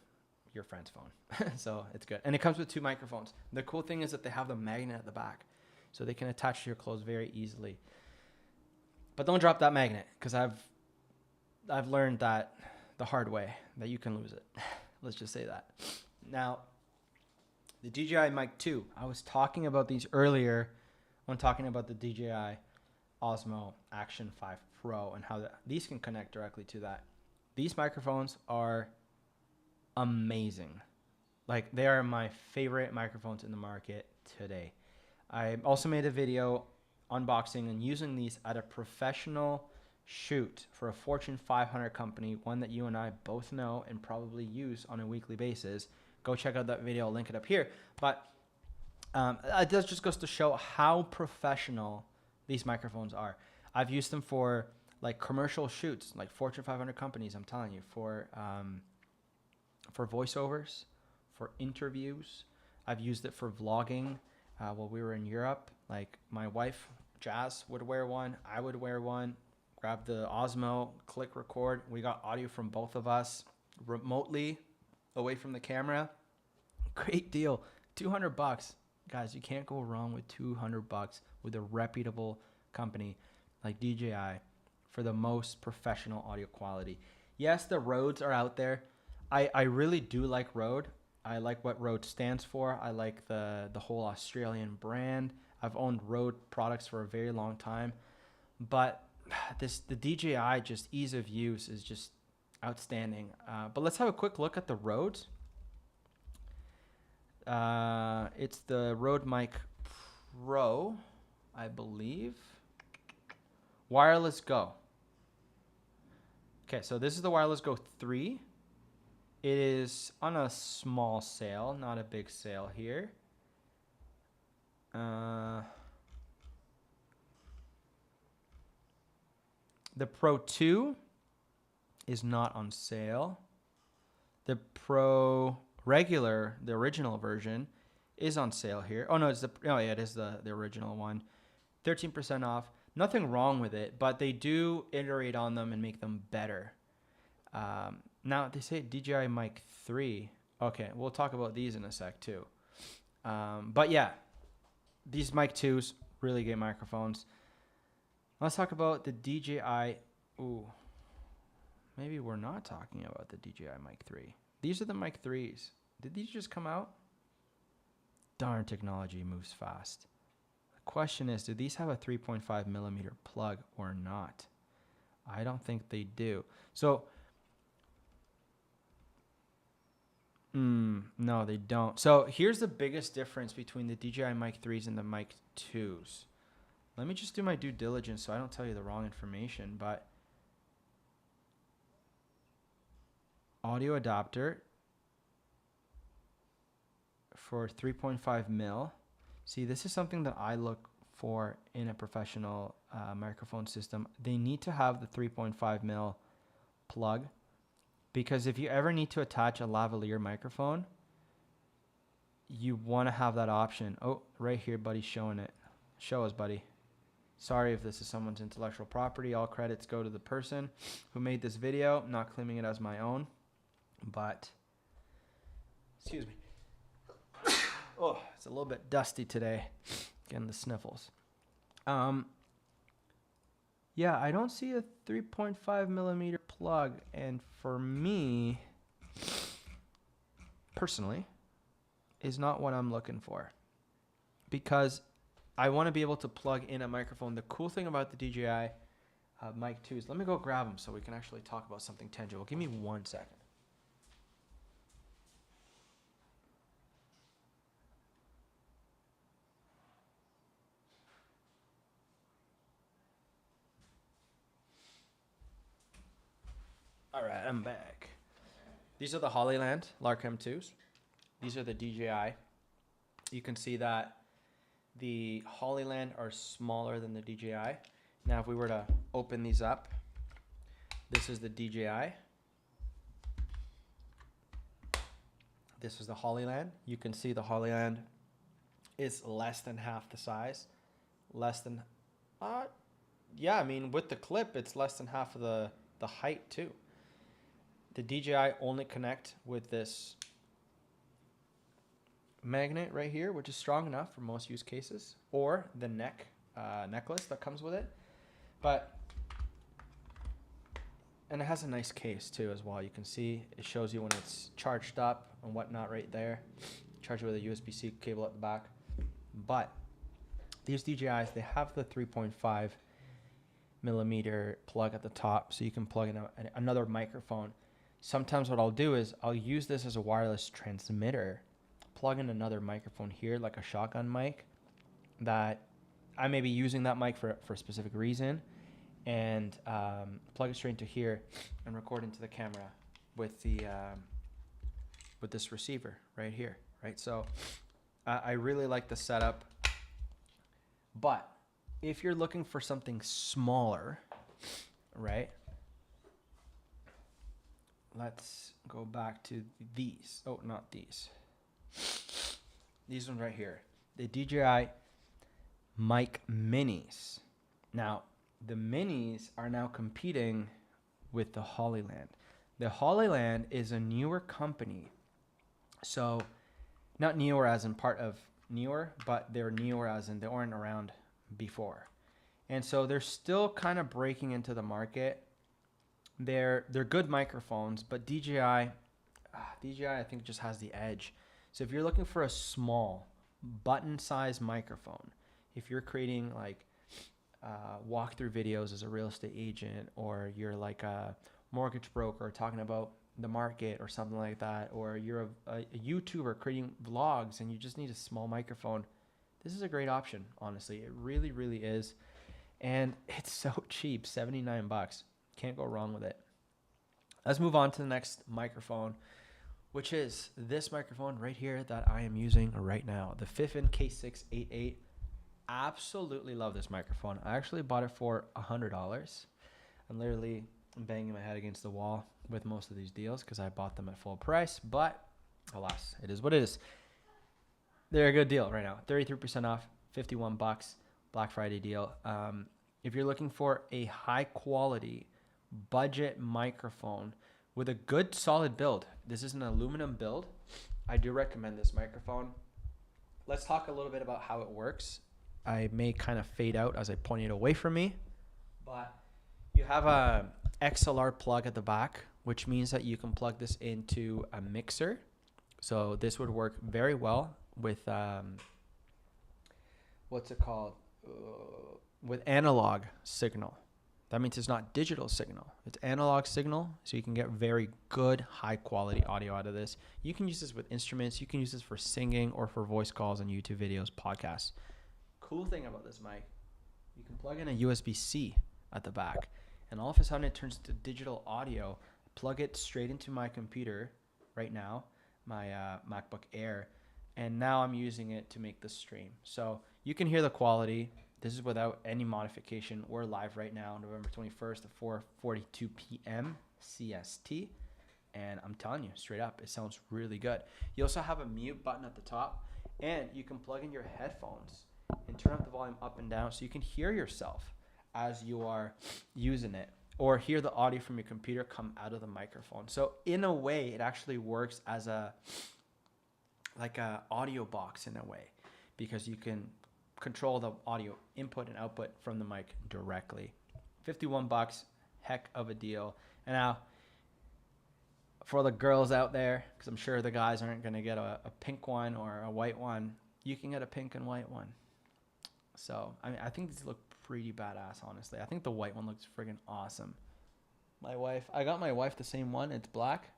Speaker 1: your friend's phone. So it's good. And it comes with 2 microphones. The cool thing is that they have the magnet at the back, so they can attach to your clothes very easily. But don't drop that magnet, because I've learned that the hard way, that you can lose it. Let's just say that. Now, the DJI Mic 2. I was talking about these earlier when talking about the DJI Osmo Action 5 Pro and how these can connect directly to that. These microphones are amazing. Like, they are my favorite microphones in the market today. I also made a video unboxing and using these at a professional shoot for a Fortune 500 company, one that you and I both know and probably use on a weekly basis. Go check out that video. I'll link it up here. But it just goes to show how professional these microphones are. I've used them for like commercial shoots, like Fortune 500 companies. I'm telling you, for voiceovers, for interviews. I've used it for vlogging while we were in Europe. Like, my wife, Jazz, would wear one. I would wear one. Grab the Osmo, click record. We got audio from both of us remotely away from the camera. Great deal. $200. Guys, you can't go wrong with $200 with a reputable company like DJI for the most professional audio quality. Yes, the Rodes are out there. I really do like Rode. I like what Rode stands for. I like the whole Australian brand. I've owned Rode products for a very long time. But the DJI, just ease of use is just outstanding. But let's have a quick look at the Rodes. It's the Rode Mic Pro, I believe. Wireless Go. Okay, so this is the Wireless Go 3. It is on a small sale, not a big sale here. The Pro 2 is not on sale. The Pro regular, the original version, is on sale here. Oh no, it is the original one. 13% off. Nothing wrong with it, but they do iterate on them and make them better. Now they say DJI Mic 3. Okay, we'll talk about these in a sec too. But yeah, these Mic 2s, really great microphones. Let's talk about the DJI. Ooh, maybe we're not talking about the DJI Mic 3. These are the Mic 3s. Did these just come out? Darn, technology moves fast. The question is, do these have a 3.5 millimeter plug or not? I don't think they do. So, no, they don't. So here's the biggest difference between the DJI Mic 3s and the Mic 2s. Let me just do my due diligence so I don't tell you the wrong information, but audio adapter for 3.5 mil. See, this is something that I look for in a professional microphone system. They need to have the 3.5 mil plug, because if you ever need to attach a lavalier microphone, you want to have that option. Oh, right here, buddy's showing it. Show us, buddy. Sorry if this is someone's intellectual property. All credits go to the person who made this video. I'm not claiming it as my own, but excuse me. Oh, it's a little bit dusty today. Getting the sniffles. Yeah, I don't see a 3.5 millimeter plug. And for me, personally, is not what I'm looking for. Because I want to be able to plug in a microphone. The cool thing about the DJI mic too is, let me go grab them so we can actually talk about something tangible. Give me 1 second. All right, I'm back. These are the Hollyland Lark M2s. These are the DJI. You can see that the Hollyland are smaller than the DJI. Now, if we were to open these up, this is the DJI. This is the Hollyland. You can see the Hollyland is less than half the size. Less than, yeah, I mean, with the clip, it's less than half of the height too. The DJI only connect with this magnet right here, which is strong enough for most use cases, or the necklace that comes with it. And it has a nice case too as well. You can see it shows you when it's charged up and whatnot right there. Charge it with a USB-C cable at the back. But these DJIs, they have the 3.5 millimeter plug at the top, so you can plug in another microphone. Sometimes what I'll do is I'll use this as a wireless transmitter, plug in another microphone here, like a shotgun mic, that I may be using that mic for a specific reason, and plug it straight into here and record into the camera with the with this receiver right here, right? So I really like the setup, but if you're looking for something smaller, right? Let's go back to these. Oh, not these. These ones right here. The DJI Mic Minis. Now, the Minis are now competing with the Hollyland. The Hollyland is a newer company. So, not newer as in part of newer, but they're newer as in they weren't around before. And so they're still kind of breaking into the market. They're good microphones, but DJI I think just has the edge. So if you're looking for a small button-sized microphone, if you're creating like walkthrough videos as a real estate agent, or you're like a mortgage broker talking about the market or something like that, or you're a YouTuber creating vlogs and you just need a small microphone, this is a great option, honestly. It really, really is. And it's so cheap, 79 bucks. Can't go wrong with it. Let's move on to the next microphone, which is this microphone right here that I am using right now, the Fiffin K688. Absolutely love this microphone. I actually bought it for $100. I'm literally banging my head against the wall with most of these deals because I bought them at full price, but alas, it is what it is. They're a good deal right now. 33% off, 51 bucks, Black Friday deal. If you're looking for a high quality budget microphone with a good solid build, this is an aluminum build. I do recommend this microphone. Let's talk a little bit about how it works. I may kind of fade out as I point it away from me, but you have a XLR plug at the back, which means that you can plug this into a mixer. So this would work very well with with analog signal. That means it's not digital signal. It's analog signal, so you can get very good, high quality audio out of this. You can use this with instruments. You can use this for singing or for voice calls on YouTube videos, podcasts. Cool thing about this mic, you can plug in a USB-C at the back, and all of a sudden it turns to digital audio. Plug it straight into my computer right now, my MacBook Air, and now I'm using it to make the stream. So you can hear the quality. This is without any modification. We're live right now, November 21st at 4:42 p.m. CST. And I'm telling you, straight up, it sounds really good. You also have a mute button at the top, and you can plug in your headphones and turn up the volume up and down so you can hear yourself as you are using it, or hear the audio from your computer come out of the microphone. So in a way, it actually works as a audio box in a way, because you can control the audio input and output from the mic directly. $51, heck of a deal. And now, for the girls out there, because I'm sure the guys aren't going to get a pink one or a white one, you can get a pink and white one. So, I mean, I think these look pretty badass, honestly. I think the white one looks friggin' awesome. I got my wife the same one. It's black.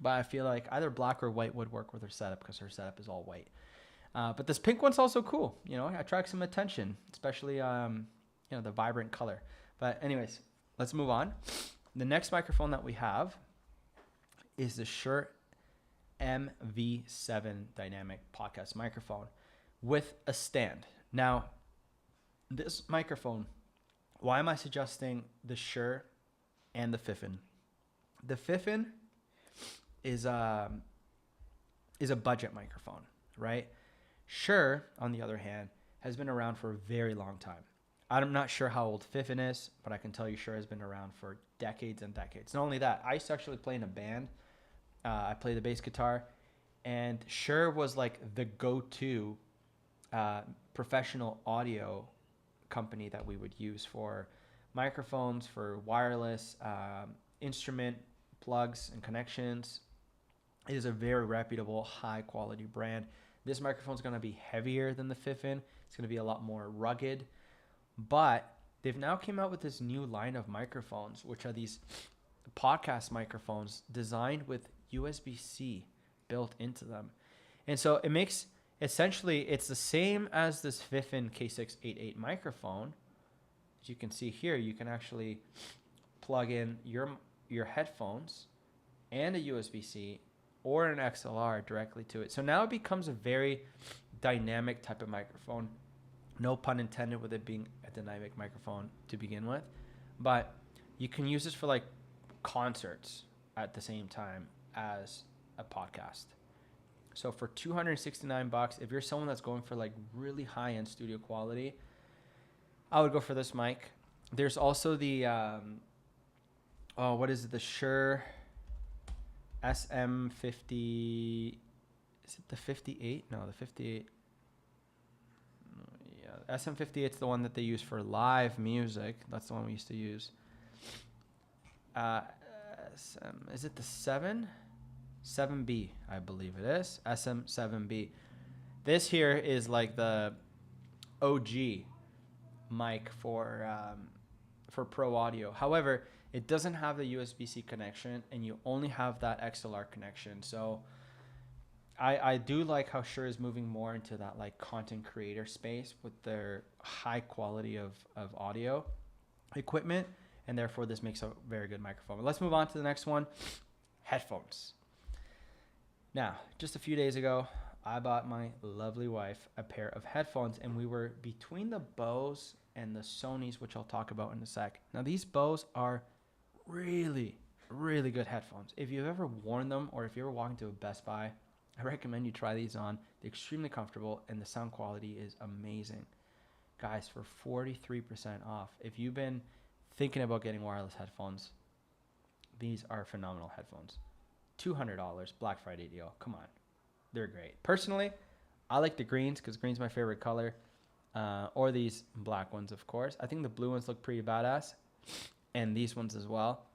Speaker 1: But I feel like either black or white would work with her setup because her setup is all white. But this pink one's also cool. You know, it attracts some attention, especially, the vibrant color. But anyways, let's move on. The next microphone that we have is the Shure MV7 dynamic podcast microphone with a stand. Now, this microphone, why am I suggesting the Shure and the Fiffin? The Fiffin is a budget microphone, right? Shure, on the other hand, has been around for a very long time. I'm not sure how old Fiffin is, but I can tell you Shure has been around for decades and decades. Not only that, I used to actually play in a band. I play the bass guitar, and Shure was like the go-to professional audio company that we would use for microphones, for wireless instrument plugs and connections. It is a very reputable, high-quality brand. This microphone is going to be heavier than the Fiffin. It's going to be a lot more rugged. But they've now came out with this new line of microphones, which are these podcast microphones designed with USB-C built into them. And so it makes, essentially, it's the same as this Fiffin K688 microphone. As you can see here, you can actually plug in your headphones and a USB-C or an XLR directly to it. So now it becomes a very dynamic type of microphone. No pun intended with it being a dynamic microphone to begin with. But you can use this for like concerts at the same time as a podcast. So for $269, if you're someone that's going for like really high-end studio quality, I would go for this mic. There's also the, the Shure SM50, is it the 58? No, the 58. Yeah, SM58 is the one that they use for live music. That's the one we used to use. Is it the 7? 7B, I believe it is. SM7B. This here is like the OG mic for pro audio. However, it doesn't have the USB-C connection, and you only have that XLR connection. So I do like how Shure is moving more into that like content creator space with their high quality of audio equipment, and therefore this makes a very good microphone. But let's move on to the next one, headphones. Now, just a few days ago, I bought my lovely wife a pair of headphones, and we were between the Bose and the Sonys, which I'll talk about in a sec. Now, these Bose are really, really good headphones. If you've ever worn them, or if you're ever walking to a Best Buy, I recommend you try these on. They're extremely comfortable, and the sound quality is amazing. Guys, for 43% off, if you've been thinking about getting wireless headphones, these are phenomenal headphones. $200 Black Friday deal. Come on. They're great. Personally, I like the greens because green's my favorite color. Or these black ones, of course. I think the blue ones look pretty badass. And these ones as well.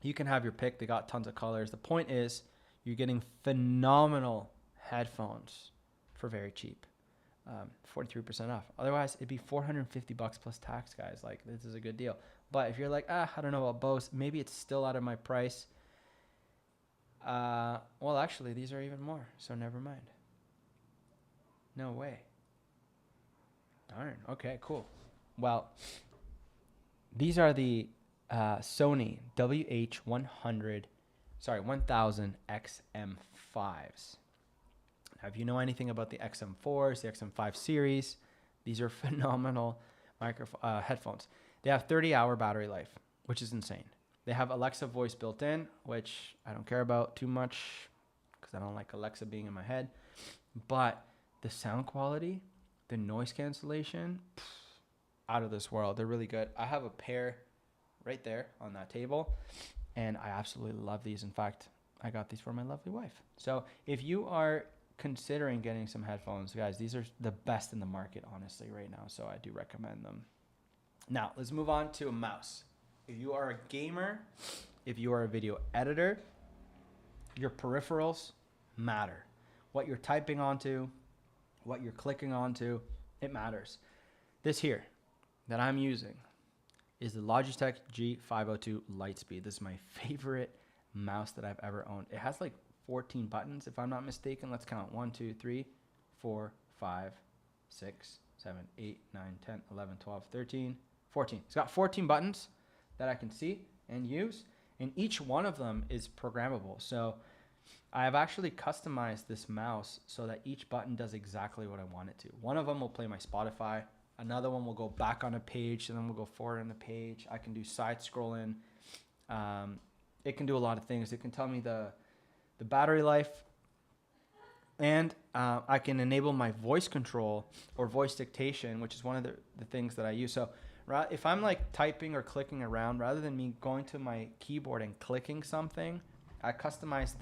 Speaker 1: You can have your pick. They got tons of colors. The point is, you're getting phenomenal headphones for very cheap. 43% off. Otherwise, it'd be $450 plus tax, guys. Like, this is a good deal. But if you're like, I don't know about Bose, maybe it's still out of my price. Well, actually, these are even more, so never mind. No way. Darn. Okay, cool. Well, these are the Sony WH1000 XM5s. Now, if you know anything about the XM4s, the XM5 series, these are phenomenal headphones. They have 30-hour battery life, which is insane. They have Alexa voice built in, which I don't care about too much because I don't like Alexa being in my head. But the sound quality, the noise cancellation, out of this world. They're really good. I have a pair right there on that table, and I absolutely love these. In fact, I got these for my lovely wife. So if you are considering getting some headphones, guys, these are the best in the market, honestly, right now. So I do recommend them. Now, let's move on to a mouse. If you are a gamer, if you are a video editor, your peripherals matter. What you're typing onto, what you're clicking onto, it matters. This here that I'm using is the Logitech G502 Lightspeed. This is my favorite mouse that I've ever owned. It has like 14 buttons, if I'm not mistaken. Let's count. 1, 2, 3, 4, 5, 6, 7, 8, 9, 10, 11, 12, 13, 14. It's got 14 buttons that I can see and use, and each one of them is programmable. So I have actually customized this mouse so that each button does exactly what I want it to. One of them will play my Spotify. Another one will go back on a page, and then we'll go forward on the page. I can do side scrolling. It can do a lot of things. It can tell me the battery life, and I can enable my voice control or voice dictation, which is one of the things that I use. So if I'm like typing or clicking around, rather than me going to my keyboard and clicking something, I customize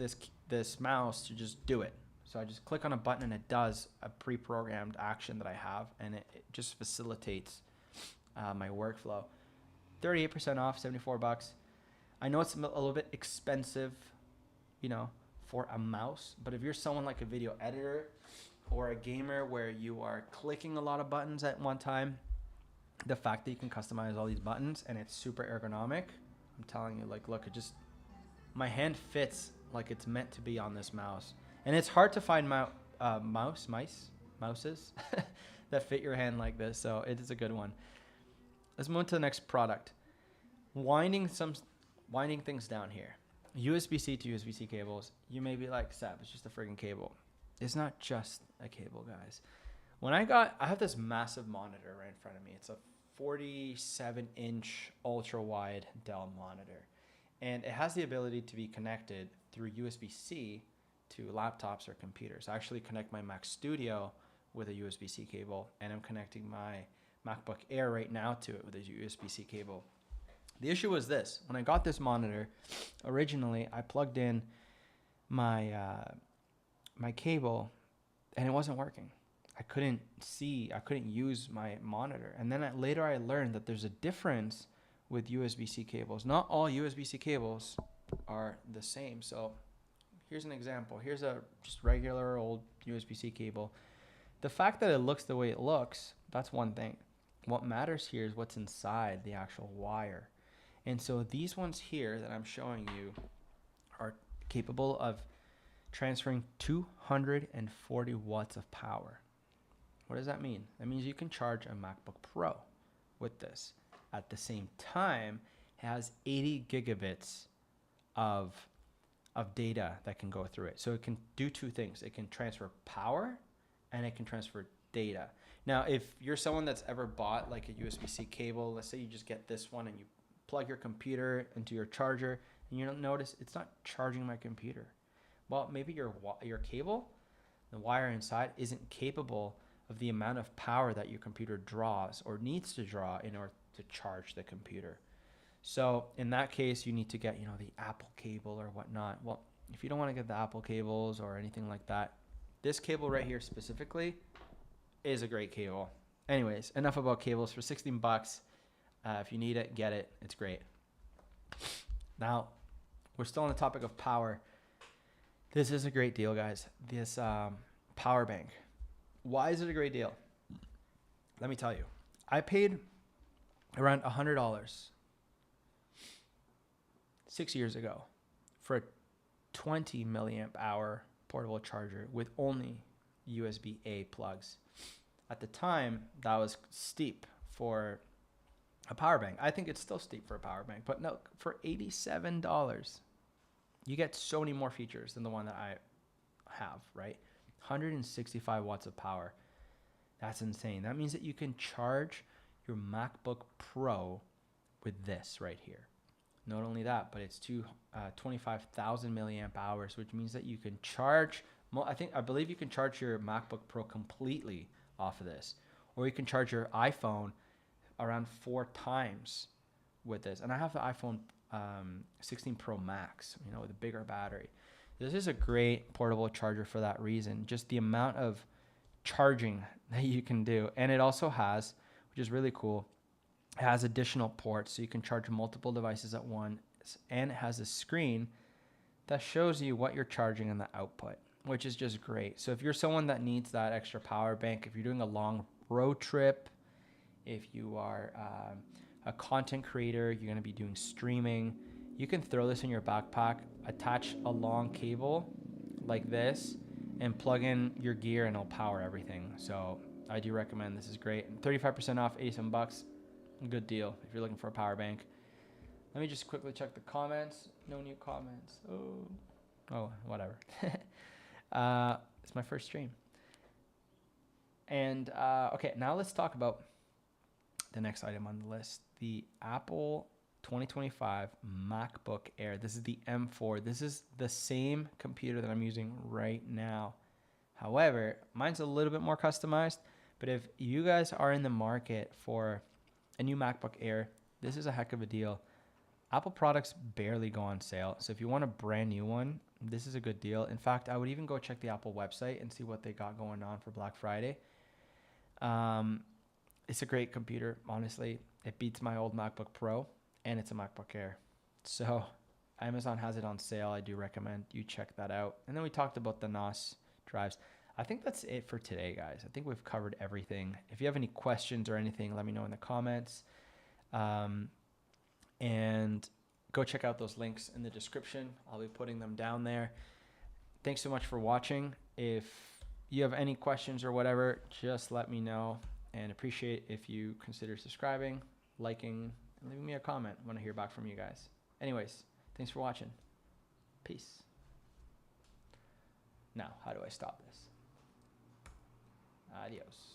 Speaker 1: this mouse to just do it. So I just click on a button and it does a pre-programmed action that I have, and it just facilitates my workflow. 38% off, $74. I know it's a little bit expensive, for a mouse, but if you're someone like a video editor or a gamer where you are clicking a lot of buttons at one time, the fact that you can customize all these buttons and it's super ergonomic, I'm telling you, like, look, my hand fits like it's meant to be on this mouse. And it's hard to find mouses that fit your hand like this, so it is a good one. Let's move to the next product. Winding things down here. USB-C to USB-C cables. You may be like, Seb, it's just a friggin' cable. It's not just a cable, guys. I have this massive monitor right in front of me. It's a 47-inch ultra-wide Dell monitor. And it has the ability to be connected through USB-C to laptops or computers. I actually connect my Mac Studio with a USB-C cable, and I'm connecting my MacBook Air right now to it with a USB-C cable. The issue was this. When I got this monitor, originally I plugged in my cable and it wasn't working. I couldn't use my monitor. And then later I learned that there's a difference with USB-C cables. Not all USB-C cables are the same. So here's an example. Here's a just regular old USB-C cable. The fact that it looks the way it looks, that's one thing. What matters here is what's inside the actual wire. And so these ones here that I'm showing you are capable of transferring 240 watts of power. What does that mean? That means you can charge a MacBook Pro with this. At the same time, it has 80 gigabits of data that can go through it. So it can do two things. It can transfer power and it can transfer data. Now, if you're someone that's ever bought like a USB-C cable, let's say you just get this one and you plug your computer into your charger and you don't notice it's not charging my computer. Well, maybe your cable, the wire inside, isn't capable of the amount of power that your computer draws or needs to draw in order to charge the computer. So in that case, you need to get, the Apple cable or whatnot. Well, if you don't want to get the Apple cables or anything like that, this cable right here specifically is a great cable. Anyways, enough about cables. For 16 bucks, if you need it, get it. It's great. Now, we're still on the topic of power. This is a great deal, guys. This power bank. Why is it a great deal? Let me tell you. I paid around $100 6 years ago for a 20 milliamp hour portable charger with only USB-A plugs. At the time, that was steep for a power bank. I think it's still steep for a power bank, but no, for $87, you get so many more features than the one that I have, right? 165 watts of power. That's insane. That means that you can charge your MacBook Pro with this right here. Not only that, but it's 25,000 milliamp hours, which means that you can charge, I believe you can charge your MacBook Pro completely off of this, or you can charge your iPhone around 4 times with this. And I have the iPhone 16 Pro Max, with a bigger battery. This is a great portable charger for that reason. Just the amount of charging that you can do. And it also has, which is really cool, It has additional ports, so you can charge multiple devices at once, and it has a screen that shows you what you're charging in the output, which is just great. So if you're someone that needs that extra power bank, if you're doing a long road trip, if you are a content creator, you're going to be doing streaming, you can throw this in your backpack, attach a long cable like this, and plug in your gear and it'll power everything. So I do recommend this. Is great. 35% off, 87 bucks. Good deal if you're looking for a power bank. Let me just quickly check the comments. No new comments. Oh, whatever. It's my first stream. And okay, now let's talk about the next item on the list. The Apple 2025 MacBook Air. This is the M4. This is the same computer that I'm using right now. However, mine's a little bit more customized. But if you guys are in the market for a new MacBook Air, this is a heck of a deal. Apple products barely go on sale. So if you want a brand new one, this is a good deal. In fact, I would even go check the Apple website and see what they got going on for Black Friday. It's a great computer, honestly. It beats my old MacBook Pro, and it's a MacBook Air. So Amazon has it on sale. I do recommend you check that out. And then we talked about the NOS drives. I think that's it for today, guys. I think we've covered everything. If you have any questions or anything, let me know in the comments. And go check out those links in the description. I'll be putting them down there. Thanks so much for watching. If you have any questions or whatever, just let me know, and appreciate if you consider subscribing, liking, and leaving me a comment. I want to hear back from you guys. Anyways, thanks for watching. Peace. Now, how do I stop this? Adios.